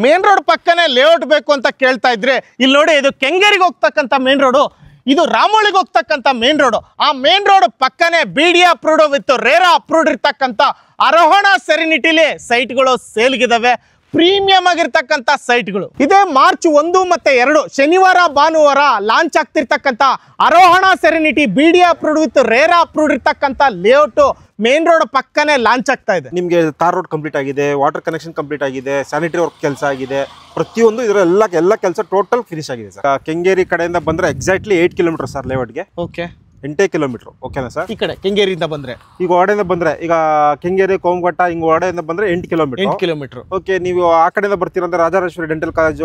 Main road ಪಕ್ಕನೇ layout ಬೇಕು ಅಂತ ಕೇಳ್ತಾ ಇದ್ರೆ ಇಲ್ಲಿ ನೋಡಿ, ಇದು ಕೆಂಗೇರಿಗೆ ಹೋಗ್ತಕ್ಕಂಥ ಮೇನ್ ರೋಡು, ಇದು ರಾಮೋಳಿಗೆ ಹೋಗ್ತಕ್ಕಂಥ ಮೇನ್ ರೋಡು. ಆ ಮೇನ್ ರೋಡ್ ಪಕ್ಕನೇ BD approved with RERA approved ಇರ್ತಕ್ಕಂಥ ಆರೋಹಣ ಸೆರೆನಿಟಿಲಿ ಸೈಟ್ಗಳು ಸೇಲ್ಗಿದಾವೆ. ಪ್ರೀಮಿಯಂ ಆಗಿರ್ತಕ್ಕಂಥ ಸೈಟ್ಗಳು. ಇದೇ ಮಾರ್ಚ್ 1 ಮತ್ತು 2 ಶನಿವಾರ ಭಾನುವಾರ ಲಾಂಚ್ ಆಗ್ತಿರ್ತಕ್ಕಂಥ Arohana serenity BD approved with RERA approved ಇರ್ತಕ್ಕಂಥ ಲೇಔಟ್ ಮೇನ್ ರೋಡ್ ಪಕ್ಕನೇ ಲಾಂಚ್ ಆಗ್ತಾ ಇದೆ. ನಿಮಗೆ ತಾರ್ ರೋಡ್ ಕಂಪ್ಲೀಟ್ ಆಗಿದೆ, ವಾಟರ್ ಕನೆಕ್ಷನ್ ಕಂಪ್ಲೀಟ್ ಆಗಿದೆ, ಸ್ಯಾನಿಟರಿ ವರ್ಕ್ ಕೆಲಸ ಆಗಿದೆ, ಪ್ರತಿಯೊಂದು ಇದರ ಎಲ್ಲ ಕೆಲಸ ಟೋಟಲ್ ಫಿನಿಶ್ ಆಗಿದೆ ಸರ್. ಕೆಂಗೇರಿ ಕಡೆಯಿಂದ ಬಂದ್ರೆ ಎಕ್ಸಾಕ್ಟ್ಲಿ 8 ಕಿಲೋಮೀಟರ್ ಸರ್ ಲೇಔಟ್ಗೆ. Okay, 8 kilometre. ಓಕೆನಾ ಸರ್? ಈ ಕಡೆ ಕೆಂಗೇರಿಯಿಂದ ಬಂದ್ರೆ ಈಗ ಒಡೆಯಿಂದ ಬಂದ್ರೆ ಈಗ ಕೆಂಗೇರಿ ಕೋಮಘಟ್ಟ ಹಿಂಗ್ ಒಡೆಯಿಂದ ಬಂದ್ರೆ 8 ಕಿಲೋಮೀಟರ್. ಓಕೆ, ನೀವು ಆ ಕಡೆಯಿಂದ ಬರ್ತೀರಂದ್ರೆ ರಾಜರಾಜೇಶ್ವರಿ ಡೆಂಟಲ್ ಕಾಲೇಜ್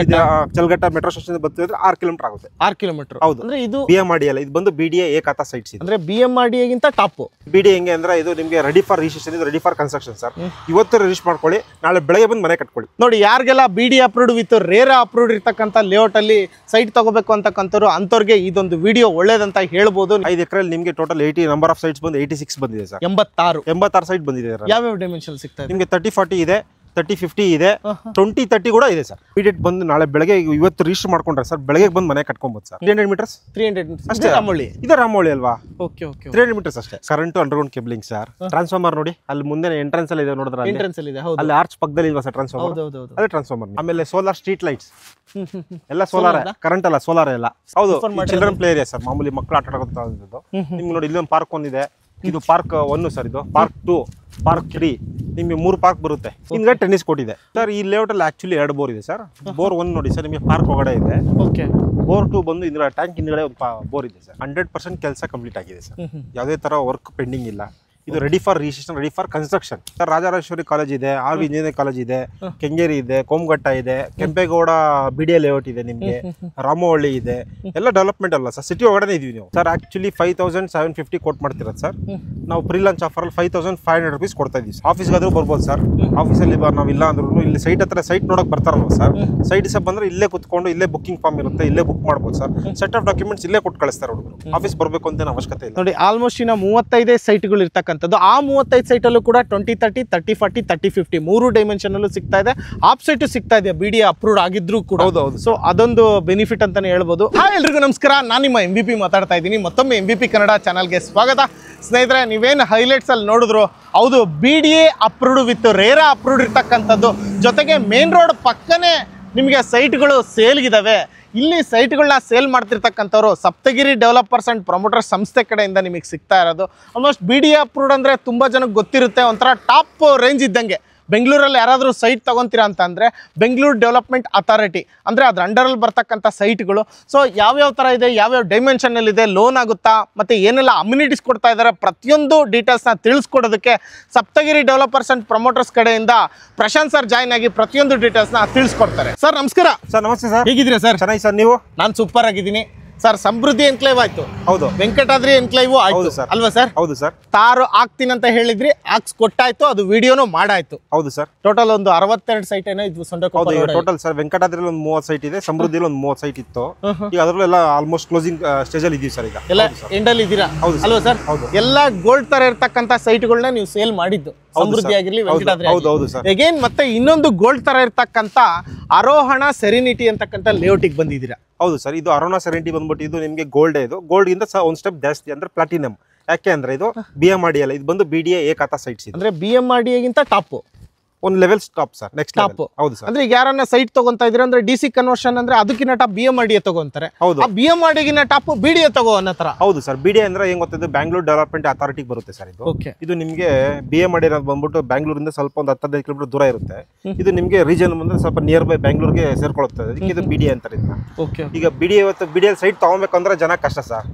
ಇದೆ, ಚಲ್ಗಟ್ಟ ಮೆಟ್ರೋ ಸ್ಟೇಷನ್ ಬರ್ತೀವಿ 6 ಕಿಲೋಮೀಟರ್ ಆಗುತ್ತೆ. 6 ಕಿಲೋಮೀಟರ್. ಹೌದು. ಅಂದ್ರೆ ಇದು BMRD ಅಲ್ಲ, ಇದು ಬಂದು BDA ಏಕಾತ ಸೈಟ್ಸ್. ಅಂದ್ರೆ BMRD ಗಿಂತ ಟಾಪ್. BDA ಹೆಂಗೆ ಅಂದ್ರೆ ಇದು ನಿಮಗೆ ರೆಡಿ ಫಾರ್ ರಿಜಿಸ್ಟ್ರೇಷನ್, ಇದು ರೆಡಿ ಫಾರ್ ಕನ್ಸ್ಟ್ರಕ್ಷನ್ ಸರ್. ಇವತ್ತು ರಿಜಿಸ್ಟರ್ ಮಾಡ್ಕೊಳ್ಳಿ, ನಾಳೆ ಬೆಳಗ್ಗೆ ಬಂದು ಮನೆ ಕಟ್ಕೊಳ್ಳಿ. ನೋಡಿ, ಯಾರಿಗೆಲ್ಲ BD approved with RERA approved ಇರ್ತಕ್ಕಂಥ ಲೇಔಟ್ ಅಲ್ಲಿ ಸೈಟ್ ತಗೋಬೇಕು ಅಂತಕ್ಕಂಥವ್ರು ಅಂತವ್ರಿಗೆ ಇದೊಂದು ವಿಡಿಯೋ ಒಳ್ಳೇದಂತ ಹೇಳ್ಬೋದು. 5 ಎಕರೆಯಲ್ಲಿ ನಿಮಗೆ ಟೋಟಲ್ 80 ನಂಬರ್ ಆಫ್ ಸೈಟ್ಸ್ ಬಂದು 86 ಬಂದಿದೆ ಸರ್. 86 ಸೈಟ್ ಬಂದಿದೆ. ಯಾವ್ಯಾವ ಡೈಮೆನ್ಷನ್ ಸಿಗ್ತಾ ಇದೆ ನಿಮಗೆ? 30-40 ಇದೆ, 30-50 ಇದೆ, 20-30 ಕೂಡ ಇದೆ ಸರ್. ಇಮಿಡಿಯೇಟ್ ಬಂದು ನಾಳೆ ಬೆಳಗ್ಗೆ ಇವತ್ತು ರಿಜಿಸ್ಟರ್ ಮಾಡ್ಕೊಂಡ್ರೆ ಸರ್ ಬೆಳಗ್ಗೆ ಬಂದು ಮನೆ ಕಟ್ಕೊಬಹುದು ಸರ್. 300 ಮೀಟರ್ಸ್ ಅಷ್ಟೇ. ರಾಮೋಳಿ ಇದೆ, ರಾಮೋಳಿ ಅಲ್ವಾ? Okay okay. 300 ಮೀಟರ್ಸ್ ಅಷ್ಟೇ. Current underground cabling sir. Transformer ನೋಡಿ, ಅಲ್ಲಿ ಮುಂದೆ ಎಂಟ್ರೆನ್ಸ್ ಅಲ್ಲಿ ಇದೆ ನೋಡಿದ್ರೆ, ಅಲ್ಲಿ ಆರ್ಚ್ ಪಕ್ಕದಲ್ಲಿ ಇಲ್ವಾ ಸರ್ ಟ್ರಾನ್ಸ್ಫಾರ್ಮರ್? ಅದೇ ಟ್ರಾನ್ಸ್ಫಾರ್ಮರ್. ಆಮೇಲೆ ಸೋಲಾರ್ ಸ್ಟ್ರೀಟ್ ಲೈಟ್ಸ್ ಎಲ್ಲ ಸೋಲಾರ್, ಕರೆಂಟ್ ಅಲ್ಲ ಸೋಲಾರ್ ಎಲ್ಲ. ಹೌದು, ಚಿಲ್ಡ್ರನ್ ಪ್ಲೇ ಏರಿಯಾ ಸರ್. ಮಾಮೂಲಿ ಮಕ್ಕಳು ಆಟ ಆಡೋದು. ನಿಮ್ಗೆ ನೋಡಿ, ಇಲ್ಲೊಂದು ಪಾರ್ಕ್ ಒಂದಿದೆ. ಇದು ಪಾರ್ಕ್ 1 ಸರ್. ಇದು ಪಾರ್ಕ್ 2, ಪಾರ್ಕ್ 3, ನಿಮಗೆ 3 ಪಾರ್ಕ್ ಬರುತ್ತೆ. ಹಿಂದೆ ಟೆನ್ನಿಸ್ ಕೋರ್ಟ್ ಇದೆ ಸರ್. ಈ ಲೇಔಟ್ ಅಲ್ಲಿ ಆಕ್ಚುಲಿ 2 ಬೋರ್ ಇದೆ ಸರ್. ಬೋರ್ 1 ನೋಡಿ ಸರ್, ನಿಮಗೆ ಪಾರ್ಕ್ ಒಳಗಡೆ ಇದೆ. ಓಕೆ. ಬೋರ್ 2 ಬಂದು ಇಂದ್ರ ಟ್ಯಾಂಕ್ ಹಿಂದ್ಗಡೆ ಒಂದು ಬೋರ್ ಇದೆ ಸರ್. 100% ಕೆಲಸ ಕಂಪ್ಲೀಟ್ ಆಗಿದೆ ಸರ್. ಯಾವುದೇ ತರ ವರ್ಕ್ ಪೆಂಡಿಂಗ್ ಇಲ್ಲ. ಇದು ready for registration, ready for construction sir. Rajarajeshwari college ಇದೆ, RV ಇಂಜಿನಿಯರಿಂಗ್ ಕಾಲೇಜ್ ಇದೆ, ಕೆಂಗೇರಿ ಇದೆ, ಕೋಮಘಟ್ಟ ಇದೆ, ಕೆಂಪೇಗೌಡ BDA ಲೇಔಟ್ ಇದೆ, ನಿಮಗೆ ರಾಮೋಹಳ್ಳಿ ಇದೆ. ಎಲ್ಲ ಡೆವಲಪ್ಮೆಂಟ್ ಅಲ್ಲ ಸರ್, ಸಿಟಿ ಒಳಗಡೆ ಇದೀವಿ ನೀವು ಸರ್. ಆಕ್ಚುಲಿ 5750 ಕೋಟ್ ಮಾಡ್ತಿರೋದು ಸರ್. ನಾವು ಪ್ರೀ ಲಾಂಚ್ ಆಫರ್ ಅಲ್ಲಿ 5500 ರೂಪೀಸ್ ಕೊಡ್ತಾ ಇದೀವಿ. ಆಫೀಸ್ಗಾದ್ರೂ ಬರ್ಬೋದು ಸರ್. ಆಫೀಸಲ್ಲಿ ನಾವು ಇಲ್ಲ ಅಂದ್ರೂ ಇಲ್ಲಿ ಸೈಟ್ ಹತ್ರ ಸೈಟ್ ನೋಡಕ್ ಬರ್ತಾರಲ್ವ ಸರ್. ಸೈಟ್ ಸಹ ಬಂದ್ರೆ ಇಲ್ಲೇ ಕುತ್ಕೊಂಡು ಇಲ್ಲೇ ಬುಕ್ಕಿಂಗ್ ಫಾರ್ಮ್ ಇರುತ್ತೆ, ಇಲ್ಲೇ ಬುಕ್ ಮಾಡ್ಬೋದು ಸರ್. ಸೆಟ್ ಆಫ್ ಡಾಕ್ಯುಮೆಂಟ್ಸ್ ಇಲ್ಲೇ ಕೊಟ್ಟು ಕಳಿಸ್ತಾರೆ ಹುಡುಗರು. ಆಫೀಸ್ ಬರಬೇಕು ಅಂತ ಅವಶ್ಯಕತೆ ಇಲ್ಲ. ನೋಡಿ, ಆಲ್ಮೋಸ್ಟ್ ಇನ್ನ 35 ಸೈಟ್ಗಳು ಇರ್ತಕ್ಕಂಥದ್ದು. ಆ 35 ಸೈಟ್ ಅಲ್ಲೂ ಕೂಡ 20-30, 30-40, 30-50 3 ಡೈಮೆನ್ಷನ್ ಅಲ್ಲೂ ಸಿಗ್ತಾ ಇದೆ. ಆಪ್ ಸೈಟ್ ಸಿಗ್ತಾ ಇದೆ BDA ಅಪ್ರೂವ್ಡ್ ಆಗಿದ್ರು ಕೂಡ. ಸೊ ಅದೊಂದು ಬೆನಿಫಿಟ್ ಅಂತಾನೆ ಹೇಳ್ಬೋದು. ಹಾಯ್ ಎಲ್ರಿಗೂ ನಮಸ್ಕಾರ, ನಾನು ನಿಮ್ಮ MVP ಮಾತಾಡ್ತಾ ಇದ್ದೀನಿ. ಮತ್ತೊಮ್ಮೆ MVP ಕನ್ನಡ ಚಾನಲ್ಗೆ ಸ್ವಾಗತ. ಸ್ನೇಹಿತರೆ, ನೀವೇನು ಹೈಲೈಟ್ಸ್ ಅಲ್ಲಿ ನೋಡಿದ್ರು, ಹೌದು, BDA approved with RERA approved ಇರ್ತಕ್ಕಂಥದ್ದು. ಜೊತೆಗೆ ಮೇನ್ ರೋಡ್ ಪಕ್ಕನೇ ನಿಮಗೆ ಸೈಟ್ಗಳು ಸೇಲ್ಗಿದಾವೆ. ಇಲ್ಲಿ ಸೈಟ್ಗಳನ್ನ ಸೇಲ್ ಮಾಡ್ತಿರ್ತಕ್ಕಂಥವ್ರು ಸಪ್ತಗಿರಿ ಡೆವಲಪರ್ಸ್ ಅಂಡ್ ಪ್ರಮೋಟರ್ಸ್ ಸಂಸ್ಥೆ ಕಡೆಯಿಂದ ನಿಮಗೆ ಸಿಗ್ತಾ ಇರೋದು. ಆಲ್ಮೋಸ್ಟ್ BDA ಅಪ್ರೂವ್ಡ್ ಅಂದರೆ ತುಂಬ ಜನಕ್ಕೆ ಗೊತ್ತಿರುತ್ತೆ, ಒಂಥರ ಟಾಪ್ ರೇಂಜ್ ಇದ್ದಂಗೆ. ಬೆಂಗಳೂರಲ್ಲಿ ಯಾರಾದರೂ ಸೈಟ್ ತೊಗೊತೀರಾ ಅಂತಂದರೆ ಬೆಂಗಳೂರು ಡೆವಲಪ್ಮೆಂಟ್ ಅಥಾರಿಟಿ ಅಂದರೆ ಅದ್ರ ಅಂಡರಲ್ಲಿ ಬರ್ತಕ್ಕಂಥ ಸೈಟ್ಗಳು. ಸೊ ಯಾವ್ಯಾವ ಥರ ಇದೆ, ಯಾವ್ಯಾವ ಡೈಮೆನ್ಷನಲ್ಲಿದೆ, ಲೋನ್ ಆಗುತ್ತಾ, ಮತ್ತು ಏನೆಲ್ಲ ಅಮ್ಯುನಿಟೀಸ್ ಕೊಡ್ತಾ ಇದ್ದಾರೆ, ಪ್ರತಿಯೊಂದು ಡೀಟೇಲ್ಸ್ನ ತಿಳಿಸ್ಕೊಡೋದಕ್ಕೆ ಸಪ್ತಗಿರಿ ಡೆವಲಪರ್ಸ್ ಅಂಡ್ ಪ್ರಮೋಟರ್ಸ್ ಕಡೆಯಿಂದ ಪ್ರಶಾಂತ್ ಸರ್ ಜಾಯ್ನ್ ಆಗಿ ಪ್ರತಿಯೊಂದು ಡೀಟೇಲ್ಸ್ನ ತಿಳಿಸ್ಕೊಡ್ತಾರೆ. ಸರ್ ನಮಸ್ಕಾರ. ಸರ್ ನಮಸ್ತೆ ಸರ್. ಹೇಗಿದ್ದೀರಾ ಸರ್? ಚೆನ್ನಾಗಿ ಸರ್. ನೀವು? ನಾನು ಸೂಪರ್ ಆಗಿದ್ದೀನಿ ಸರ್. ಸಮೃದ್ಧಿ ಎನ್ಕ್ಲೇವ್ ಆಯ್ತು. ಹೌದು. ವೆಂಕಟಾದ್ರಿ ಎನ್ಕ್ಲೇವ್ ಆಯ್ತು ಸರ್, ಅಲ್ವಾ ಸರ್? ಹೌದು ಸರ್. ತಾರು ಆಗ್ತೀನಿ ಅಂತ ಹೇಳಿದ್ರಿ, ಹಾಕ್ಸ್ ಕೊಟ್ಟಾಯ್ತು, ಅದು ವಿಡಿಯೋನು ಮಾಡಾಯ್ತು. ಹೌದು ಸರ್. ಟೋಟಲ್ ಒಂದು 62 ಸೈಟ್ ಏನೋ ಇದ್ವು ಹೌದು. ಟೋಟಲ್ ಸರ್ ವೆಂಕಟಾದ್ರಿ ಒಂದು 30 ಸೈಟ್ ಇದೆ, ಸಮೃದ್ಧಿಲಿ ಒಂದು 30 ಸೈಟ್ ಇತ್ತು. ಈಗ ಅದರಲ್ಲೆಲ್ಲ ಆಲ್ಮೋಸ್ಟ್ ಕ್ಲೋಸಿಂಗ್ ಸ್ಟೇಜ್ ಅಲ್ಲಿ ಇದೀವಿ ಸರ್. ಈಗ ಎಲ್ಲ ಎಂಡ್ ಅಲ್ಲಿ ಇದ್ದೀರಾ, ಅಲ್ವಾ ಸರ್? ಎಲ್ಲ ಗೋಲ್ಡ್ ತರ ಇರ್ತಕ್ಕಂಥ ಸೈಟ್ಗಳನ್ನ ನೀವು ಸೇಲ್ ಮಾಡಿದ್ದು, ಸಮೃದ್ಧಿ ಆಗಿರ್ಲಿ, ವೆಂಕಟಾದ್ರಿ. ಹೌದು ಸರ್. ಅಗೇನ್ ಮತ್ತೆ ಇನ್ನೊಂದು ಗೋಲ್ಡ್ ತರ ಇರ್ತಕ್ಕಂಥ ಆರೋಹಣ ಸೆರೆನಿಟಿ ಅಂತಕ್ಕಂಥ ಲೇಔಟಿಗೆ ಬಂದಿದ್ದೀರಾ. ಹೌದು ಸರ್. ಇದು ಆರೋಹಣ ಸೆರೆನಿಟಿ ಬಂದ್ಬಿಟ್ಟು ಇದು ನಿಮಗೆ ಗೋಲ್ಡ್. ಇದು ಗೋಲ್ಡ್ ಇಂದ ಒಂದು ಸ್ಟೆಪ್ ಜಾಸ್ತಿ ಅಂದ್ರೆ ಪ್ಲಾಟಿನಮ್. ಯಾಕೆ ಅಂದ್ರೆ ಇದು BMRD ಅಲ್ಲ, ಇದು ಬಂದು BDA ಏಕಾತ ಸೈಟ್ಸ್. ಅಂದ್ರೆ BMRD ಗಿಂತ ಟಾಪ್, ಒಂದು level top sir. Next top. ಹೌದು ಸರ್. ಅಂದ್ರೆ ಈಗ ಯಾರನ್ನ ಸೈಟ್ ತಗೊಂತಾ ಇದ್ರೆ ಅಂದ್ರೆ DC ಕನ್ವರ್ಷನ್ ಅಂದ್ರೆ ಅದಕ್ಕಿಂತ ಟಾಪ್ BMRD ತಗೊಂತಾರೆ. ಹೌದು. ಆ BMRD ಗಿನ್ನ ಟಾಪ್ BDA ತಗೋ ಅನ್ನೋ ತರ. ಹೌದು ಸರ್. BDA ಅಂದ್ರೆ ಹೆಂಗ್ ಗೊತ್ತಿದ್ದು, ಬ್ಯಾಂಗ್ಳೂರ್ ಡೆವಲಪ್ಮೆಂಟ್ ಅಥಾರಿಟಿ ಬರುತ್ತೆ ಸರ್. ಇದು ಇದು ನಿಮಗೆ BMRD ಅನ್ನೋದು ಬಂದ್ಬಿಟ್ಟು ಬ್ಯಾಂಗ್ಳೂರಿಂದ ಸ್ವಲ್ಪ ಒಂದು 10-15 ಕಿಲೋಮೀಟರ್ ದೂರ ಇರುತ್ತೆ. ಇದು ನಿಮಗೆ ರೀಜನ್ ಬಂದ್ರೆ ಸ್ವಲ್ಪ ನಿಯರ್ ಬೈ ಬ್ಯಾಂಗ್ಳೂರ್ಗೆ ಸೇರ್ಕೊಳ್ಳುತ್ತೆ. ಅದಕ್ಕೆ ಇದು BDA ಅಂತಾರೆ ಇದನ್ನ. ಈಗ BDA ಇವತ್ತು BDA ಸೈಟ್ ತಗೊಬೇಕಂದ್ರೆ ಜನ ಕಷ್ಟ ಸರ್.